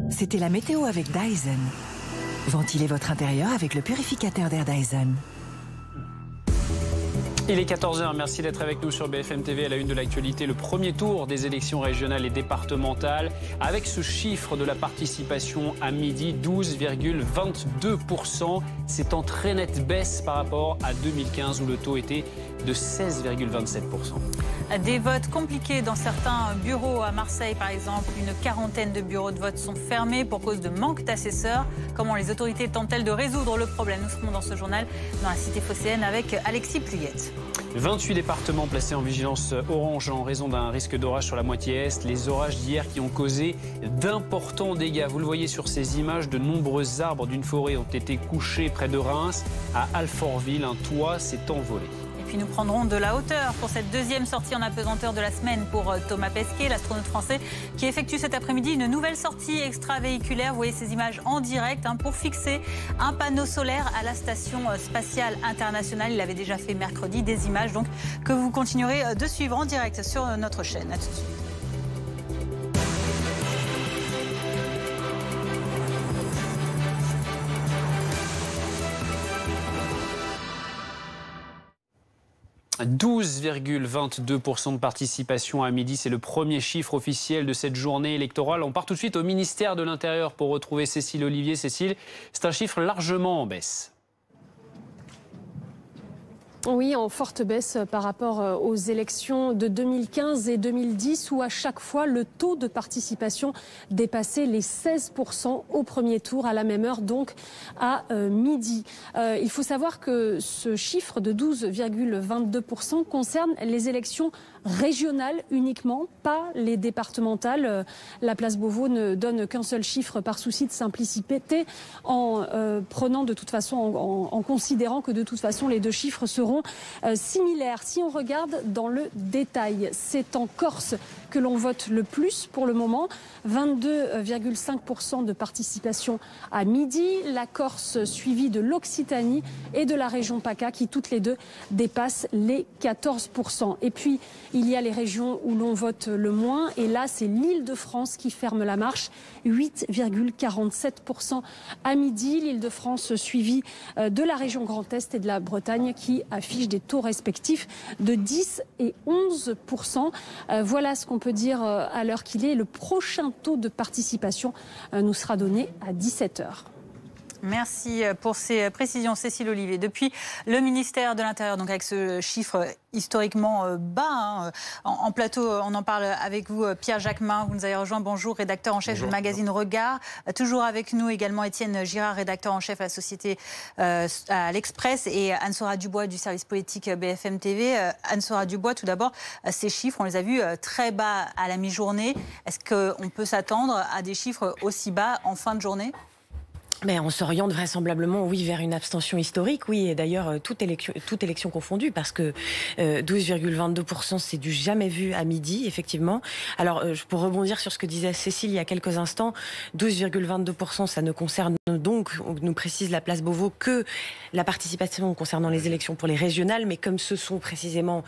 C'était la météo avec Dyson. Ventilez votre intérieur avec le purificateur d'air Dyson. Il est 14h, merci d'être avec nous sur BFM TV à la une de l'actualité. Le premier tour des élections régionales et départementales avec ce chiffre de la participation à midi, 12,22%. C'est en très nette baisse par rapport à 2015 où le taux était de 16,27%. Des votes compliqués dans certains bureaux à Marseille, par exemple. Une quarantaine de bureaux de vote sont fermés pour cause de manque d'assesseurs. Comment les autorités tentent-elles de résoudre le problème? Nous serons dans ce journal dans la cité phocéenne avec Alexis Pluyette. 28 départements placés en vigilance orange en raison d'un risque d'orage sur la moitié est. Les orages d'hier qui ont causé d'importants dégâts. Vous le voyez sur ces images, de nombreux arbres d'une forêt ont été couchés près de Reims. À Alfortville, un toit s'est envolé. Et puis nous prendrons de la hauteur pour cette deuxième sortie en apesanteur de la semaine pour Thomas Pesquet, l'astronaute français qui effectue cet après-midi une nouvelle sortie extravéhiculaire. Vous voyez ces images en direct pour fixer un panneau solaire à la station spatiale internationale. Il l'avait déjà fait mercredi, des images donc que vous continuerez de suivre en direct sur notre chaîne. À tout de suite. « 12,22% de participation à midi, c'est le premier chiffre officiel de cette journée électorale. On part tout de suite au ministère de l'Intérieur pour retrouver Cécile Olivier. Cécile, c'est un chiffre largement en baisse. Oui, en forte baisse par rapport aux élections de 2015 et 2010 où à chaque fois le taux de participation dépassait les 16% au premier tour à la même heure, donc à midi. Il faut savoir que ce chiffre de 12,22% concerne les élections régionales uniquement, pas les départementales. La place Beauvau ne donne qu'un seul chiffre par souci de simplicité en prenant de toute façon, en considérant que de toute façon les deux chiffres seront similaires. Si on regarde dans le détail, c'est en Corse que l'on vote le plus pour le moment, 22,5% de participation à midi. La Corse suivie de l'Occitanie et de la région PACA qui toutes les deux dépassent les 14%. Et puis il y a les régions où l'on vote le moins et là c'est l'Île-de-France qui ferme la marche, 8,47% à midi. L'Île-de-France suivie de la région Grand Est et de la Bretagne qui affichent des taux respectifs de 10 et 11%. Voilà ce qu'on peut dire à l'heure qu'il est. Le prochain taux de participation nous sera donné à 17h. Merci pour ces précisions, Cécile Olivier. Depuis le ministère de l'Intérieur, donc avec ce chiffre historiquement bas, en plateau, on en parle avec vous, Pierre Jacquemin. Vous nous avez rejoint. Bonjour, rédacteur en chef du magazine Regard. Toujours avec nous également Étienne Girard, rédacteur en chef à la société à l'Express, et Anne-Sora Dubois du service politique BFM TV. Anne-Sora Dubois, tout d'abord, ces chiffres, on les a vus très bas à la mi-journée. Est-ce qu'on peut s'attendre à des chiffres aussi bas en fin de journée ? Mais on s'oriente vraisemblablement, oui, vers une abstention historique, oui, et d'ailleurs toute élection confondue, parce que 12,22%, c'est du jamais vu à midi, effectivement. Alors, pour rebondir sur ce que disait Cécile il y a quelques instants, 12,22%, ça ne concerne donc, nous précise la place Beauvau, que la participation concernant les élections pour les régionales, mais comme ce sont précisément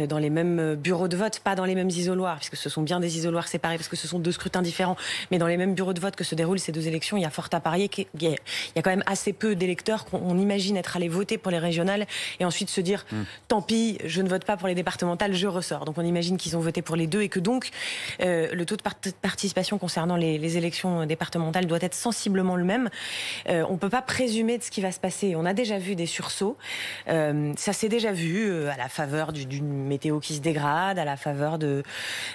dans les mêmes bureaux de vote, pas dans les mêmes isoloirs, puisque ce sont bien des isoloirs séparés, parce que ce sont deux scrutins différents, mais dans les mêmes bureaux de vote que se déroulent ces deux élections, il y a fort à parier il y a quand même assez peu d'électeurs qu'on imagine être allés voter pour les régionales et ensuite se dire tant pis, je ne vote pas pour les départementales, je ressors. Donc on imagine qu'ils ont voté pour les deux et que donc le taux de participation concernant les élections départementales doit être sensiblement le même. On ne peut pas présumer de ce qui va se passer. On a déjà vu des sursauts. Ça s'est déjà vu à la faveur d'une météo qui se dégrade, à la faveur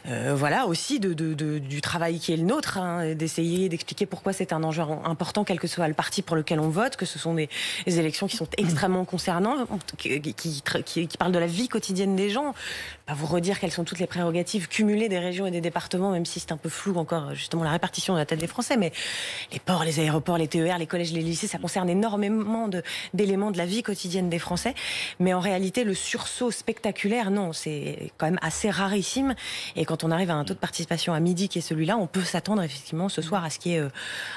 voilà, aussi du travail qui est le nôtre, hein, d'essayer d'expliquer pourquoi c'est un enjeu important, quel que soit le parti pour lequel on vote, que ce sont des élections qui sont extrêmement concernantes, qui parlent de la vie quotidienne des gens. Pas vous redire quelles sont toutes les prérogatives cumulées des régions et des départements, même si c'est un peu flou encore, justement, la répartition de la tête des Français. Mais les ports, les aéroports, les TER, les collèges, les lycées, ça concerne énormément d'éléments de la vie quotidienne des Français. Mais en réalité, le sursaut spectaculaire, non, c'est quand même assez rarissime. Et quand on arrive à un taux de participation à midi qui est celui-là, on peut s'attendre effectivement ce soir à ce qu'il y ait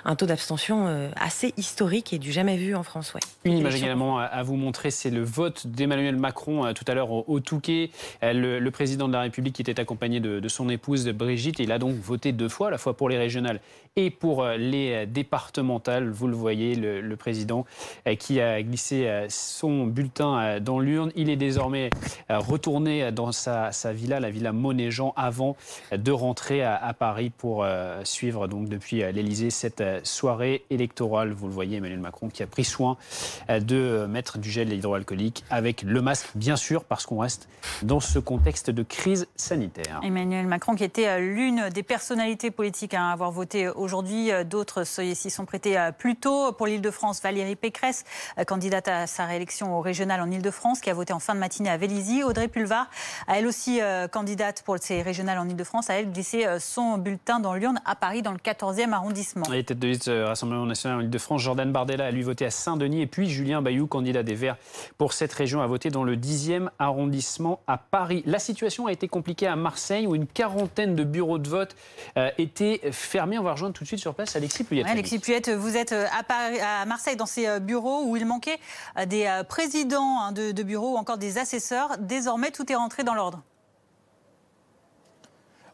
un taux d'abstention assez historique et du jamais vu en France. Ouais. Une image également à vous montrer, c'est le vote d'Emmanuel Macron tout à l'heure au Touquet. Le président de la République qui était accompagné de son épouse Brigitte. Il a donc voté deux fois, à la fois pour les régionales et pour les départementales. Vous le voyez, le président qui a glissé son bulletin dans l'urne. Il est désormais retourné dans sa villa, la villa Monet-Jean, avant de rentrer à Paris pour suivre donc depuis l'Élysée cette soirée électorale. Vous le voyez, Emmanuel Macron qui a pris soin de mettre du gel hydroalcoolique avec le masque, bien sûr, parce qu'on reste dans ce contexte de crise sanitaire. Emmanuel Macron qui était l'une des personnalités politiques à avoir voté aujourd'hui. D'autres s'y sont prêtés plus tôt. Pour l'Île-de-France, Valérie Pécresse, candidate à sa réélection au régional en Île-de-France, qui a voté en fin de matinée à Vélizy. Audrey Pulvar, elle aussi candidate pour ses régionales en Île-de-France, a elle glissé son bulletin dans l'urne à Paris, dans le 14e arrondissement. Et tête de liste Rassemblement national en Île-de-France, Jordan Bardella a lui voté à Saint-Denis. Et puis Julien Bayou, candidat des Verts pour cette région, a voté dans le 10e arrondissement à Paris. La situation a été compliquée à Marseille, où une quarantaine de bureaux de vote étaient fermés. On va rejoindre tout de suite sur place Alexis Puyette. Alexis Puyette, vous êtes à Marseille dans ces bureaux où il manquait des présidents de bureaux ou encore des assesseurs. Désormais, tout est rentré dans l'ordre.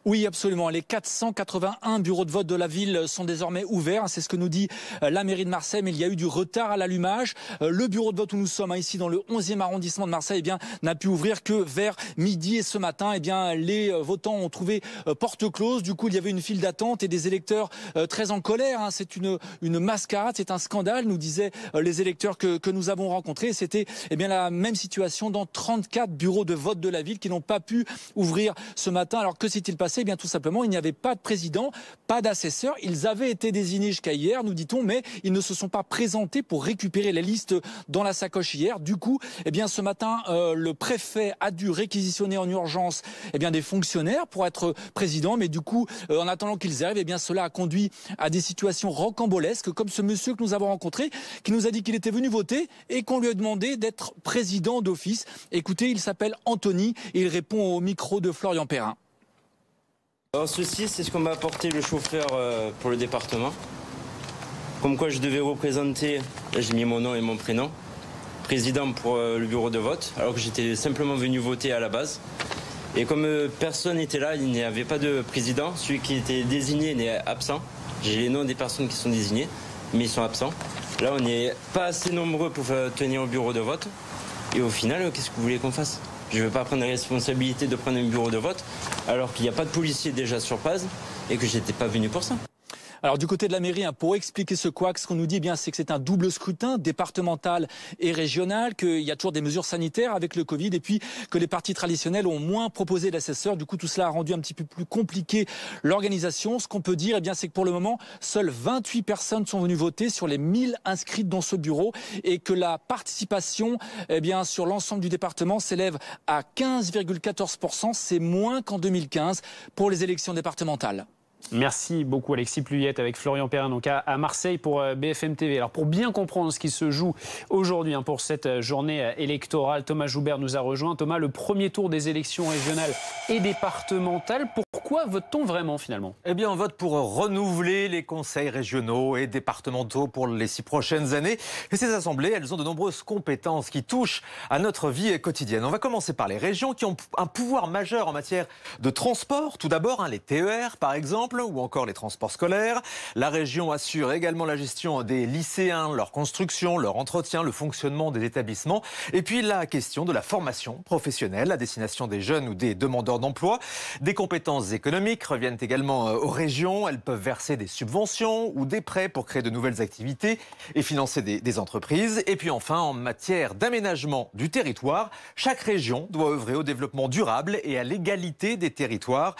Oui, absolument. Les 481 bureaux de vote de la ville sont désormais ouverts. C'est ce que nous dit la mairie de Marseille. Mais il y a eu du retard à l'allumage. Le bureau de vote où nous sommes, ici dans le 11e arrondissement de Marseille, n'a pu ouvrir que vers midi. Et ce matin, les votants ont trouvé porte close. Du coup, il y avait une file d'attente et des électeurs très en colère. C'est une mascarade, c'est un scandale, nous disaient les électeurs que nous avons rencontrés. C'était la même situation dans 34 bureaux de vote de la ville qui n'ont pas pu ouvrir ce matin. Alors que s'est-il passé ? Bien tout simplement, il n'y avait pas de président, pas d'assesseur. Ils avaient été désignés jusqu'à hier, nous dit-on, mais ils ne se sont pas présentés pour récupérer les listes dans la sacoche hier. Du coup, ce matin, le préfet a dû réquisitionner en urgence des fonctionnaires pour être président. Mais du coup, en attendant qu'ils arrivent, cela a conduit à des situations rocambolesques, comme ce monsieur que nous avons rencontré, qui nous a dit qu'il était venu voter et qu'on lui a demandé d'être président d'office. Écoutez, il s'appelle Anthony et il répond au micro de Florian Perrin. Alors ceci, c'est ce qu'on m'a apporté le chauffeur pour le département. Comme quoi je devais représenter, là j'ai mis mon nom et mon prénom, président pour le bureau de vote, alors que j'étais simplement venu voter à la base. Et comme personne n'était là, il n'y avait pas de président, celui qui était désigné est absent. J'ai les noms des personnes qui sont désignées, mais ils sont absents. Là, on n'est pas assez nombreux pour tenir au bureau de vote. Et au final, qu'est-ce que vous voulez qu'on fasse ? Je ne veux pas prendre la responsabilité de prendre un bureau de vote alors qu'il n'y a pas de policiers déjà sur place et que je n'étais pas venu pour ça. Alors du côté de la mairie, pour expliquer ce couac, ce qu'on nous dit, c'est que c'est un double scrutin, départemental et régional, qu'il y a toujours des mesures sanitaires avec le Covid et puis que les partis traditionnels ont moins proposé d'assesseurs. Du coup, tout cela a rendu un petit peu plus compliqué l'organisation. Ce qu'on peut dire, c'est que pour le moment, seules 28 personnes sont venues voter sur les 1000 inscrites dans ce bureau et que la participation, sur l'ensemble du département s'élève à 15,14%. C'est moins qu'en 2015 pour les élections départementales. Merci beaucoup Alexis Pluyette avec Florian Perrin donc à Marseille pour BFM TV. Alors pour bien comprendre ce qui se joue aujourd'hui pour cette journée électorale, Thomas Joubert nous a rejoint. Thomas, le premier tour des élections régionales et départementales, pourquoi vote-t-on vraiment finalement? Eh bien on vote pour renouveler les conseils régionaux et départementaux pour les 6 prochaines années. Et ces assemblées, elles ont de nombreuses compétences qui touchent à notre vie quotidienne. On va commencer par les régions qui ont un pouvoir majeur en matière de transport. Tout d'abord, les TER par exemple, ou encore les transports scolaires. La région assure également la gestion des lycéens, leur construction, leur entretien, le fonctionnement des établissements. Et puis la question de la formation professionnelle à destination des jeunes ou des demandeurs d'emploi. Des compétences économiques reviennent également aux régions. Elles peuvent verser des subventions ou des prêts pour créer de nouvelles activités et financer des entreprises. Et puis enfin, en matière d'aménagement du territoire, chaque région doit œuvrer au développement durable et à l'égalité des territoires.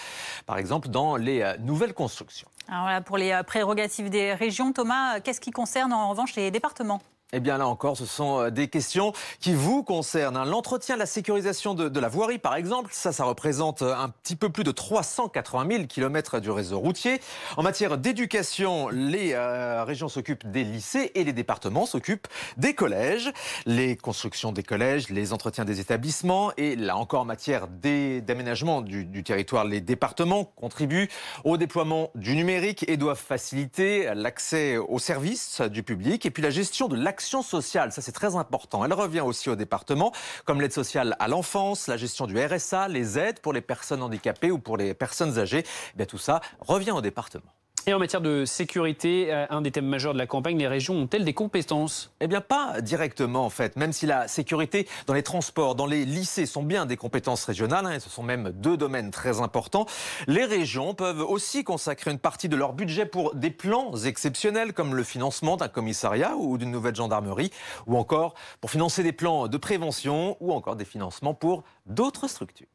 Par exemple, dans les nouvelles construction. Alors voilà, pour les prérogatives des régions, Thomas, qu'est-ce qui concerne en revanche les départements ? Eh bien là encore, ce sont des questions qui vous concernent. L'entretien, la sécurisation de la voirie par exemple, ça représente un petit peu plus de 380 000 km du réseau routier. En matière d'éducation, les régions s'occupent des lycées et les départements s'occupent des collèges. Les constructions des collèges, les entretiens des établissements et là encore en matière d'aménagement du territoire, les départements contribuent au déploiement du numérique et doivent faciliter l'accès aux services du public et puis la gestion de l'action sociale, ça c'est très important. Elle revient aussi au département, comme l'aide sociale à l'enfance, la gestion du RSA, les aides pour les personnes handicapées ou pour les personnes âgées. Eh bien, tout ça revient au département. Et en matière de sécurité, un des thèmes majeurs de la campagne, les régions ont-elles des compétences? Eh bien, pas directement en fait. Même si la sécurité dans les transports, dans les lycées sont bien des compétences régionales, et ce sont même 2 domaines très importants, les régions peuvent aussi consacrer une partie de leur budget pour des plans exceptionnels comme le financement d'un commissariat ou d'une nouvelle gendarmerie, ou encore pour financer des plans de prévention ou encore des financements pour d'autres structures.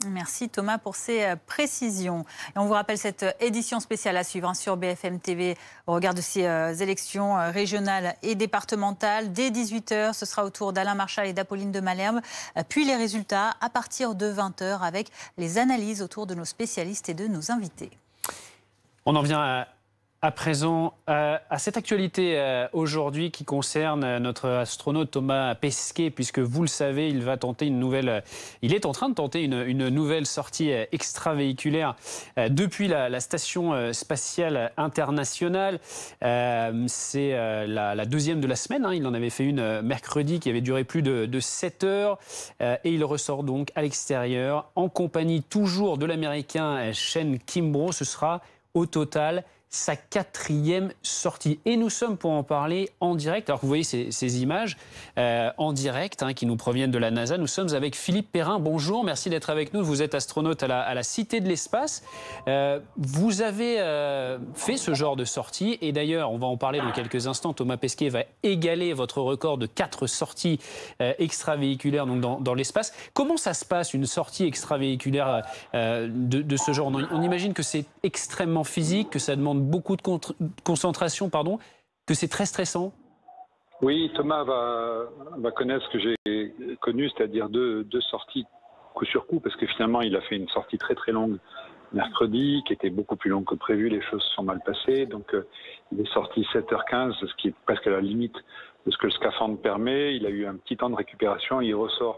Merci Thomas pour ces précisions. Et on vous rappelle cette édition spéciale à suivre sur BFM TV au regard de ces élections régionales et départementales. Dès 18h, ce sera au tour d'Alain Marchal et d'Apolline de Malherbe. Puis les résultats à partir de 20h avec les analyses autour de nos spécialistes et de nos invités. On en vient à présent à cette actualité aujourd'hui qui concerne notre astronaute Thomas Pesquet, puisque vous le savez, il est en train de tenter une nouvelle sortie extravéhiculaire depuis la station spatiale internationale. C'est la 2e de la semaine. Il en avait fait une mercredi qui avait duré plus de 7 heures et il ressort donc à l'extérieur en compagnie toujours de l'américain Shane Kimbrough. Ce sera au total sa 4e sortie. Et nous sommes pour en parler en direct. Alors que vous voyez ces images en direct qui nous proviennent de la NASA. Nous sommes avec Philippe Perrin. Bonjour, merci d'être avec nous. Vous êtes astronaute à la Cité de l'Espace. Vous avez fait ce genre de sortie. Et d'ailleurs, on va en parler dans quelques instants. Thomas Pesquet va égaler votre record de 4 sorties extravéhiculaires donc dans l'espace. Comment ça se passe, une sortie extravéhiculaire de ce genre? On imagine que c'est extrêmement physique, que ça demande beaucoup de concentration, que c'est très stressant. Oui, Thomas va connaître ce que j'ai connu, c'est-à-dire deux sorties coup sur coup, parce que finalement, il a fait une sortie très très longue mercredi, qui était beaucoup plus longue que prévu, les choses se sont mal passées, donc il est sorti 7h15, ce qui est presque à la limite de ce que le scaphandre permet. Il a eu un petit temps de récupération, il ressort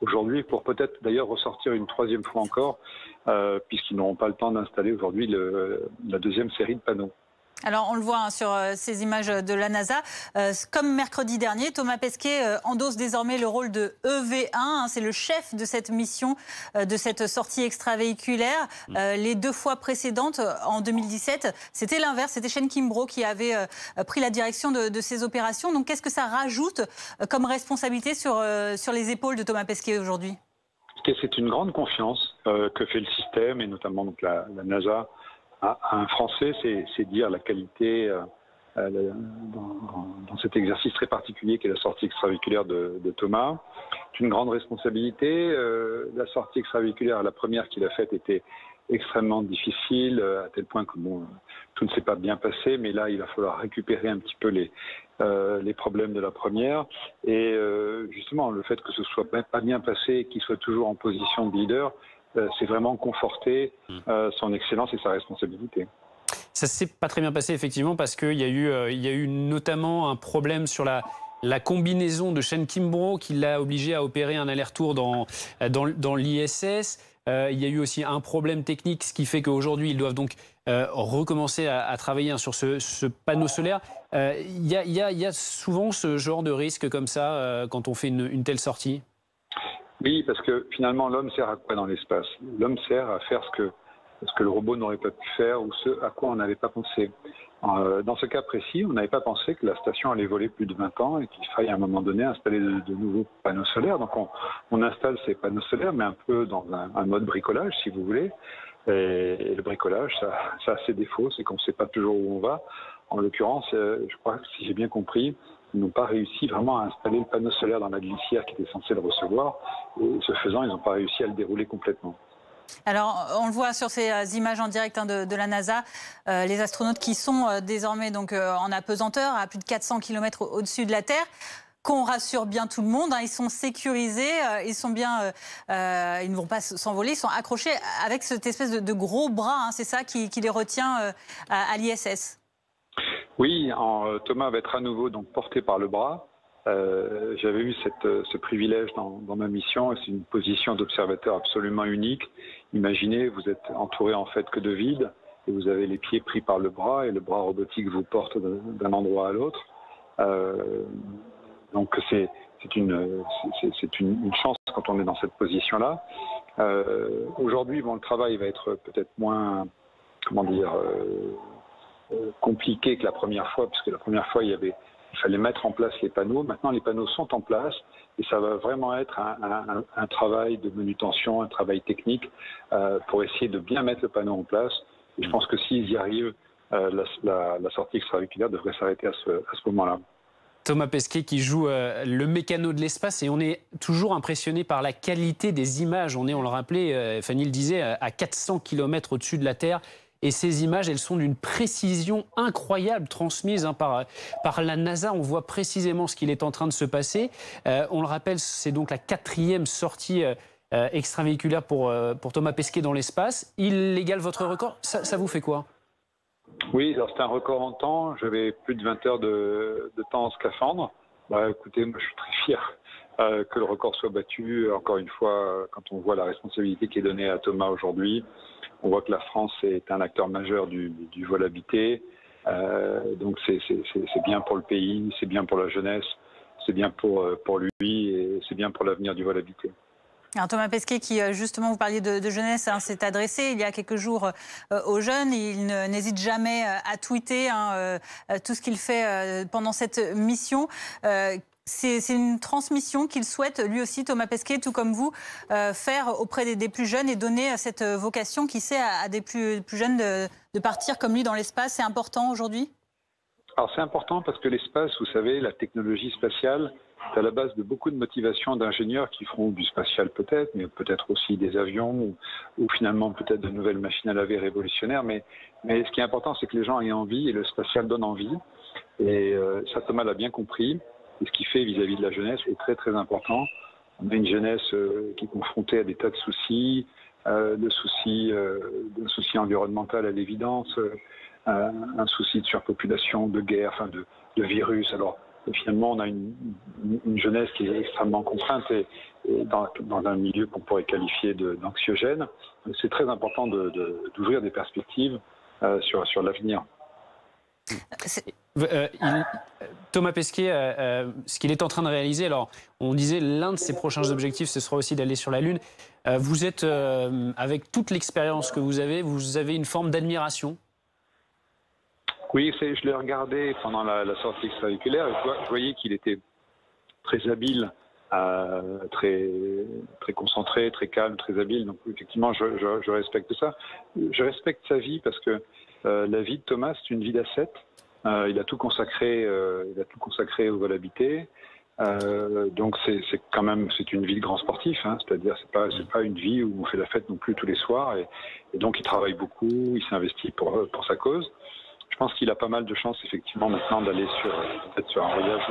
aujourd'hui pour peut-être d'ailleurs ressortir une 3e fois encore, puisqu'ils n'auront pas le temps d'installer aujourd'hui la 2e série de panneaux. Alors, on le voit sur ces images de la NASA. Comme mercredi dernier, Thomas Pesquet endosse désormais le rôle de EV1. C'est le chef de cette mission, de cette sortie extravéhiculaire. Les 2 fois précédentes, en 2017, c'était l'inverse. C'était Shane Kimbrough qui avait pris la direction de ces opérations. Donc, qu'est-ce que ça rajoute comme responsabilité sur les épaules de Thomas Pesquet aujourd'hui? C'est une grande confiance que fait le système, et notamment donc, la NASA, à un Français, c'est dire la qualité dans cet exercice très particulier qu'est la sortie extravéhiculaire de Thomas. C'est une grande responsabilité. La sortie extravéhiculaire, la première qu'il a faite, était extrêmement difficile, à tel point que tout ne s'est pas bien passé, mais là, il va falloir récupérer un petit peu les problèmes de la première. Et justement, le fait que ce soit pas bien passé, qu'il soit toujours en position de leader, c'est vraiment conforter son excellence et sa responsabilité. Ça s'est pas très bien passé, effectivement, parce qu'il y a eu notamment un problème sur la combinaison de Shen Kimbrough qui l'a obligé à opérer un aller-retour dans l'ISS. Il y a eu aussi un problème technique, ce qui fait qu'aujourd'hui, ils doivent donc recommencer à travailler sur ce panneau solaire. Il y a souvent ce genre de risque comme ça quand on fait une telle sortie? Oui, parce que finalement, l'homme sert à quoi dans l'espace? L'homme sert à faire ce que le robot n'aurait pas pu faire ou ce à quoi on n'avait pas pensé. Dans ce cas précis, on n'avait pas pensé que la station allait voler plus de 20 ans et qu'il faille à un moment donné installer de nouveaux panneaux solaires. Donc on installe ces panneaux solaires, mais un peu dans un mode bricolage, si vous voulez. Et le bricolage, ça a ses défauts, c'est qu'on ne sait pas toujours où on va. En l'occurrence, je crois que si j'ai bien compris, ils n'ont pas réussi vraiment à installer le panneau solaire dans la glissière qui était censée le recevoir. Et ce faisant, ils n'ont pas réussi à le dérouler complètement. Alors, on le voit sur ces images en direct de la NASA, les astronautes qui sont désormais donc, en apesanteur à plus de 400 km au-dessus de la Terre. Qu'on rassure bien tout le monde, ils sont sécurisés, ils sont bien, ils ne vont pas s'envoler, ils sont accrochés avec cette espèce de gros bras, c'est ça qui les retient à l'ISS. Oui, Thomas va être à nouveau donc porté par le bras. J'avais eu ce privilège dans ma mission et c'est une position d'observateur absolument unique. Imaginez, vous êtes entouré en fait que de vide et vous avez les pieds pris par le bras et le bras robotique vous porte d'un endroit à l'autre. Donc c'est une chance quand on est dans cette position-là. Aujourd'hui, le travail va être peut-être moins, compliqué que la première fois, puisque la première fois il fallait mettre en place les panneaux. Maintenant, les panneaux sont en place et ça va vraiment être un travail de manutention, un travail technique pour essayer de bien mettre le panneau en place. Et je pense que s'ils y arrivent, la sortie extravéhiculaire devrait s'arrêter à ce moment-là. Thomas Pesquet qui joue le mécano de l'espace et on est toujours impressionné par la qualité des images. On le rappelait, Fanny le disait, à 400 km au-dessus de la Terre. Et ces images, elles sont d'une précision incroyable transmises par la NASA. On voit précisément ce qu'il est en train de se passer. On le rappelle, c'est donc la 4e sortie extravéhiculaire pour Thomas Pesquet dans l'espace. Il égale votre record. Ça vous fait quoi ? Oui, alors c'est un record en temps. J'avais plus de 20 heures de temps en scaphandre. Écoutez, moi je suis très fier que le record soit battu. Encore une fois, quand on voit la responsabilité qui est donnée à Thomas aujourd'hui, on voit que la France est un acteur majeur du vol habité. Donc c'est bien pour le pays, c'est bien pour la jeunesse, c'est bien pour lui et c'est bien pour l'avenir du vol habité. Alors Thomas Pesquet, qui justement, vous parliez de jeunesse, s'est adressé il y a quelques jours aux jeunes. Il n'hésite jamais à tweeter tout ce qu'il fait pendant cette mission. C'est une transmission qu'il souhaite, lui aussi, Thomas Pesquet, tout comme vous, faire auprès des plus jeunes et donner cette vocation, qui sait, à des plus jeunes de partir comme lui dans l'espace. C'est important aujourd'hui ? Alors c'est important parce que l'espace, vous savez, la technologie spatiale, c'est à la base de beaucoup de motivations d'ingénieurs qui feront du spatial peut-être, mais peut-être aussi des avions ou finalement peut-être de nouvelles machines à laver révolutionnaires. Mais ce qui est important, c'est que les gens aient envie et le spatial donne envie. Et ça, Thomas l'a bien compris. Et ce qu'il fait vis-à-vis de la jeunesse est très très important. On a une jeunesse qui est confrontée à des tas de soucis, d'un souci environnemental à l'évidence, un souci de surpopulation, de guerre, de virus. Alors finalement, on a une jeunesse qui est extrêmement contrainte et dans un milieu qu'on pourrait qualifier d'anxiogène. C'est très important d'ouvrir des perspectives sur l'avenir. Thomas Pesquet, ce qu'il est en train de réaliser, alors on disait l'un de ses prochains objectifs, ce sera aussi d'aller sur la Lune. Vous êtes, avec toute l'expérience que vous avez une forme d'admiration? Oui, je l'ai regardé pendant la sortie extravéhiculaire et je voyais qu'il était très habile, très concentré, très calme, très habile. Donc effectivement, je respecte ça. Je respecte sa vie parce que la vie de Thomas, c'est une vie d'ascète. Il a tout consacré au vol habité. Donc c'est une vie de grand sportif, c'est-à-dire c'est pas une vie où on fait la fête non plus tous les soirs. Et donc il travaille beaucoup, il s'investit pour sa cause. Je pense qu'il a pas mal de chances effectivement maintenant d'aller peut-être sur un voyage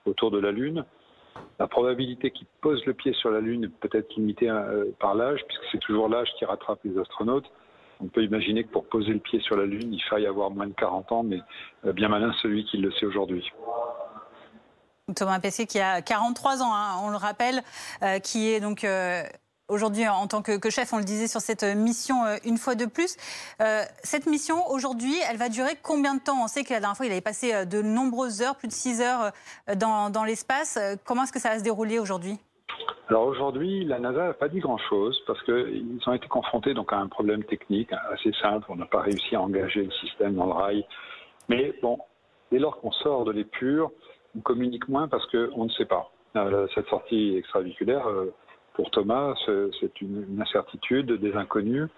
autour de la Lune. La probabilité qu'il pose le pied sur la Lune est peut-être limitée par l'âge, puisque c'est toujours l'âge qui rattrape les astronautes. On peut imaginer que pour poser le pied sur la Lune, il faille avoir moins de 40 ans, mais bien malin celui qui le sait aujourd'hui. Thomas Pesquet qui a 43 ans, hein, on le rappelle, qui est donc aujourd'hui en tant que chef, on le disait, sur cette mission une fois de plus. Cette mission, aujourd'hui, elle va durer combien de temps? On sait que la dernière fois, il avait passé de nombreuses heures, plus de 6 heures dans l'espace. Comment est-ce que ça va se dérouler aujourd'hui? Alors aujourd'hui, la NASA n'a pas dit grand-chose parce qu'ils ont été confrontés donc, à un problème technique assez simple. On n'a pas réussi à engager le système dans le rail. Mais bon, dès lors qu'on sort de l'épure, on communique moins parce qu'on ne sait pas. Cette sortie extravéhiculaire, pour Thomas, c'est une incertitude, des inconnus.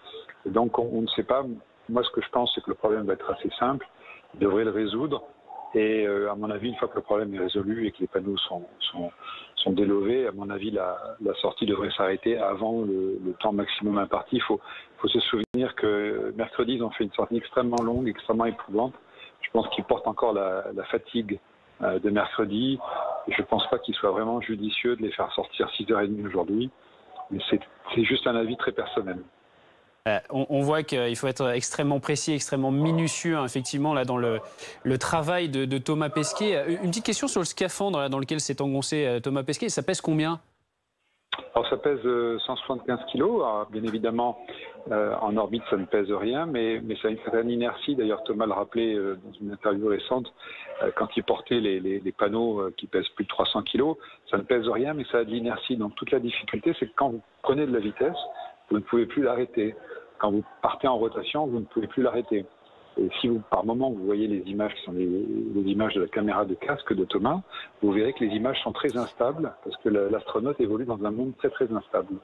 Et donc on ne sait pas. Moi, ce que je pense, c'est que le problème va être assez simple. Il devrait le résoudre. Et à mon avis, une fois que le problème est résolu et que les panneaux sont délovés, à mon avis, la sortie devrait s'arrêter avant le temps maximum imparti. Il faut se souvenir que mercredi, ils ont fait une sortie extrêmement longue, extrêmement éprouvante. Je pense qu'ils portent encore la fatigue de mercredi. Et je ne pense pas qu'il soit vraiment judicieux de les faire sortir 6h30 aujourd'hui. Mais c'est juste un avis très personnel. On voit qu'il faut être extrêmement précis, extrêmement minutieux, hein, effectivement, là, dans le travail de Thomas Pesquet. Une petite question sur le scaphandre là, dans lequel s'est engoncé Thomas Pesquet. Ça pèse combien? Alors ça pèse 175 kilos. Alors, bien évidemment, en orbite, ça ne pèse rien, mais ça a une certaine inertie. D'ailleurs, Thomas le rappelait dans une interview récente, quand il portait les panneaux qui pèsent plus de 300 kilos, ça ne pèse rien, mais ça a de l'inertie. Donc toute la difficulté, c'est que quand vous prenez de la vitesse, vous ne pouvez plus l'arrêter. Quand vous partez en rotation, vous ne pouvez plus l'arrêter. Et si par moment vous voyez les images qui sont les images de la caméra de casque de Thomas, vous verrez que les images sont très instables parce que l'astronaute évolue dans un monde très très instable.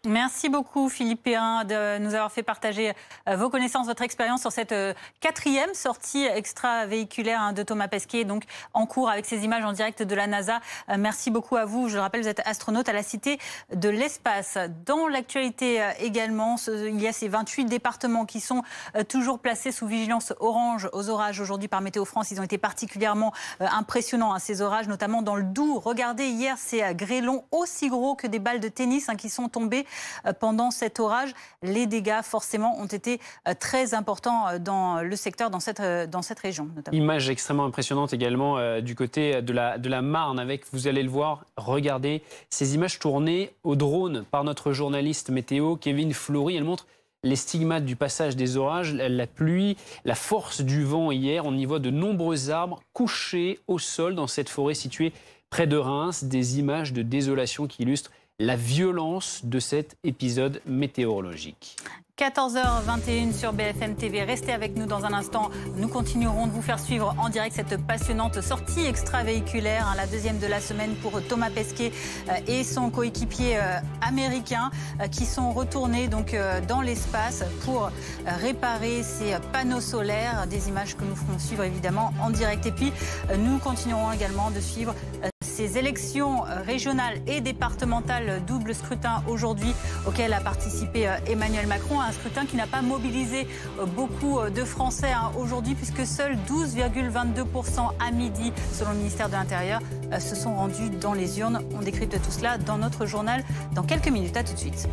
Merci beaucoup Philippe Perrin de nous avoir fait partager vos connaissances, votre expérience sur cette 4e sortie extravéhiculaire de Thomas Pesquet, donc en cours avec ces images en direct de la NASA. Merci beaucoup à vous. Je le rappelle, vous êtes astronaute à la Cité de l'Espace. Dans l'actualité également, il y a ces 28 départements qui sont toujours placés sous vigilance orange aux orages aujourd'hui par Météo France. Ils ont été particulièrement impressionnants, ces orages, notamment dans le Doubs. Regardez, hier, ces grêlons aussi gros que des balles de tennis qui sont tombés pendant cet orage. Les dégâts, forcément, ont été très importants dans le secteur, dans cette région. Notamment. Image extrêmement impressionnante également du côté de la Marne, avec, vous allez le voir, regardez ces images tournées au drone par notre journaliste météo, Kevin Fleury. Elle montre les stigmates du passage des orages, la pluie, la force du vent hier. On y voit de nombreux arbres couchés au sol dans cette forêt située près de Reims. Des images de désolation qui illustrent la violence de cet épisode météorologique. 14h21 sur BFM TV. Restez avec nous dans un instant. Nous continuerons de vous faire suivre en direct cette passionnante sortie extravéhiculaire, la 2e de la semaine pour Thomas Pesquet et son coéquipier américain qui sont retournés donc dans l'espace pour réparer ces panneaux solaires. Des images que nous ferons suivre évidemment en direct. Et puis nous continuerons également de suivre ces élections régionales et départementales, double scrutin aujourd'hui auquel a participé Emmanuel Macron. Un scrutin qui n'a pas mobilisé beaucoup de Français aujourd'hui, puisque seuls 12,22% à midi, selon le ministère de l'Intérieur, se sont rendus dans les urnes. On décrypte tout cela dans notre journal dans quelques minutes. À tout de suite.